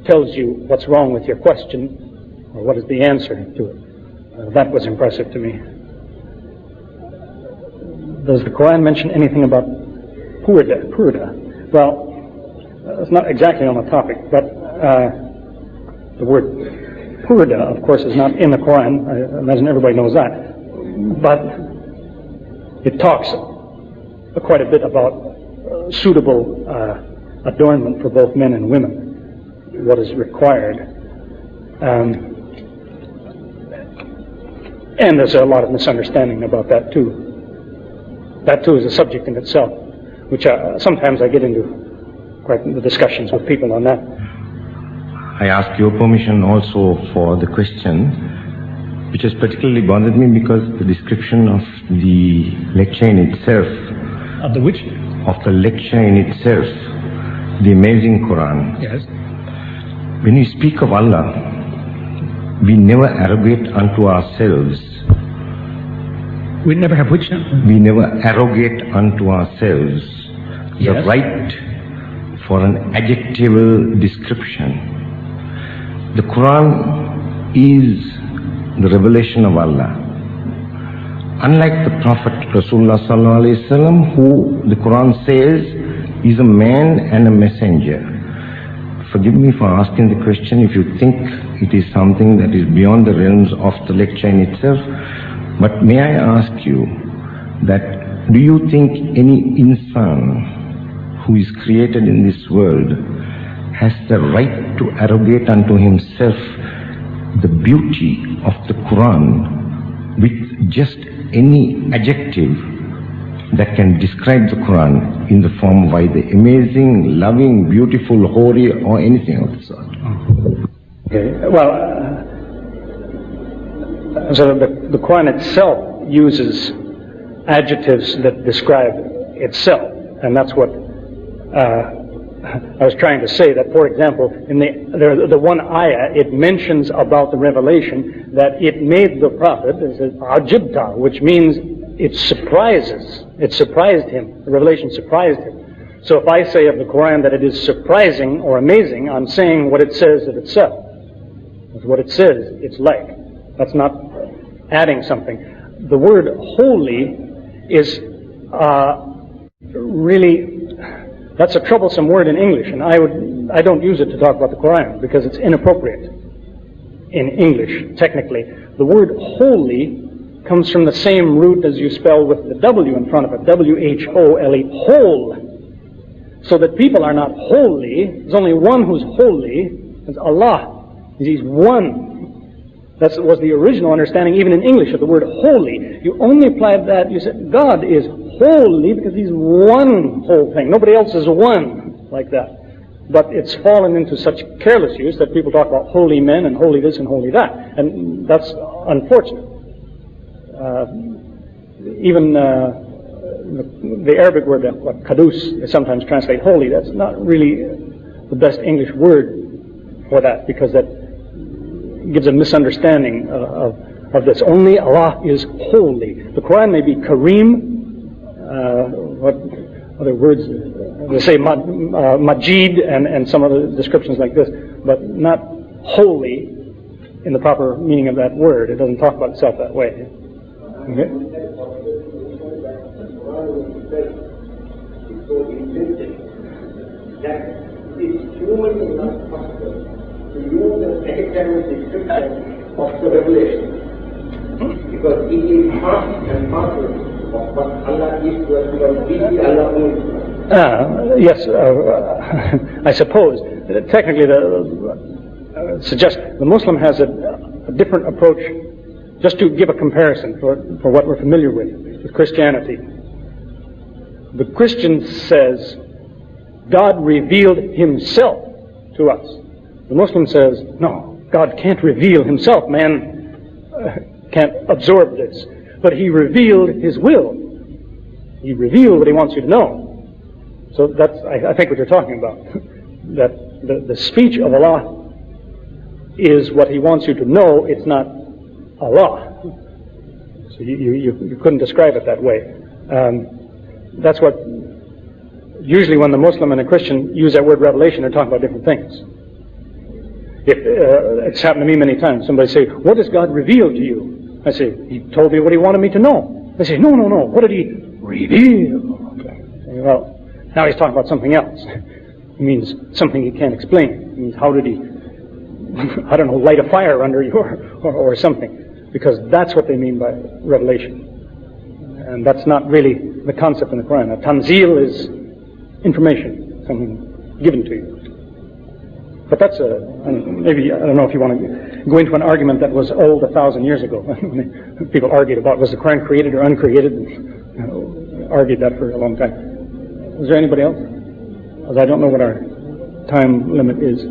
tells you what's wrong with your question, or what is the answer to it. That was impressive to me. Does the Quran mention anything about purda? Well, it's not exactly on the topic, but the word purda, of course, is not in the Quran. I imagine everybody knows that. But it talks quite a bit about suitable adornment for both men and women, what is required. And there's a lot of misunderstanding about that too. That too is a subject in itself, which sometimes I get into quite the discussions with people on that. I ask your permission also for the question, which has particularly bothered me because the description of the lecture in itself. Of the which? Of the lecture in itself, the amazing Quran. Yes. When we speak of Allah, we never arrogate unto ourselves. We never have which? We never arrogate unto ourselves the right for an adjectival description. The Quran is the revelation of Allah. Unlike the Prophet Rasulullah sallallahu alaihi wasallam, who the Quran says is a man and a messenger. Forgive me for asking the question if you think it is something that is beyond the realms of the lecture in itself. But may I ask you that do you think any insan who is created in this world has the right to arrogate unto himself the beauty of the Quran with just any adjective that can describe the Quran in the form of either amazing, loving, beautiful, holy, or anything of the sort. Okay. Well, so the Quran itself uses adjectives that describe itself, and that's what I was trying to say. That, for example, in the one ayah, it mentions about the revelation that it made the prophet, it says, ajibta, which means it surprises. It surprised him. The revelation surprised him. So if I say of the Quran that it is surprising or amazing, I'm saying what it says of itself. It's what it says it's like. That's not adding something. The word holy is really, that's a troublesome word in English, and I don't use it to talk about the Quran because it's inappropriate in English, technically. The word holy comes from the same root as you spell with the W in front of it, W-H-O-L-E, whole. So that people are not holy. There's only one who's holy. It's Allah. He's one. That was the original understanding, even in English, of the word holy. You only applied that, you said, God is holy because He's one whole thing. Nobody else is one like that. But it's fallen into such careless use that people talk about holy men and holy this and holy that. And that's unfortunate. Even the Arabic word, kadus, is sometimes translated holy. That's not really the best English word for that, because that gives a misunderstanding of this. Only Allah is holy. The Quran may be Kareem, what other words? They say Majid and some other descriptions like this, but not holy in the proper meaning of that word. It doesn't talk about itself that way. Okay? That it's humanly not possible to use the academic description of the revelation, because it is part and parcel of what Allah is to us, because we see Allah only. Yes, I suppose. Technically, suggest the Muslim has a different approach, just to give a comparison for what we're familiar with Christianity. The Christian says, God revealed Himself to us. The Muslim says, no, God can't reveal Himself. Man can't absorb this. But He revealed His will. He revealed what He wants you to know. So that's, I think, what you're talking about. That the speech of Allah is what He wants you to know. It's not Allah. So you couldn't describe it that way. That's what, usually when the Muslim and a Christian use that word revelation, they're talking about different things. It's happened to me many times. Somebody say, what does God reveal to you? I say, He told me what He wanted me to know. They say, no. What did He reveal? Well, now he's talking about something else. It means something he can't explain. It means how did He, I don't know, light a fire under you or something. Because that's what they mean by revelation. And that's not really the concept in the Quran. A tanzil is information, something given to you. But that's maybe, I don't know if you want to go into an argument that was old 1,000 years ago. People argued about, was the Quran created or uncreated? And, argued that for a long time. Is there anybody else? Because I don't know what our time limit is.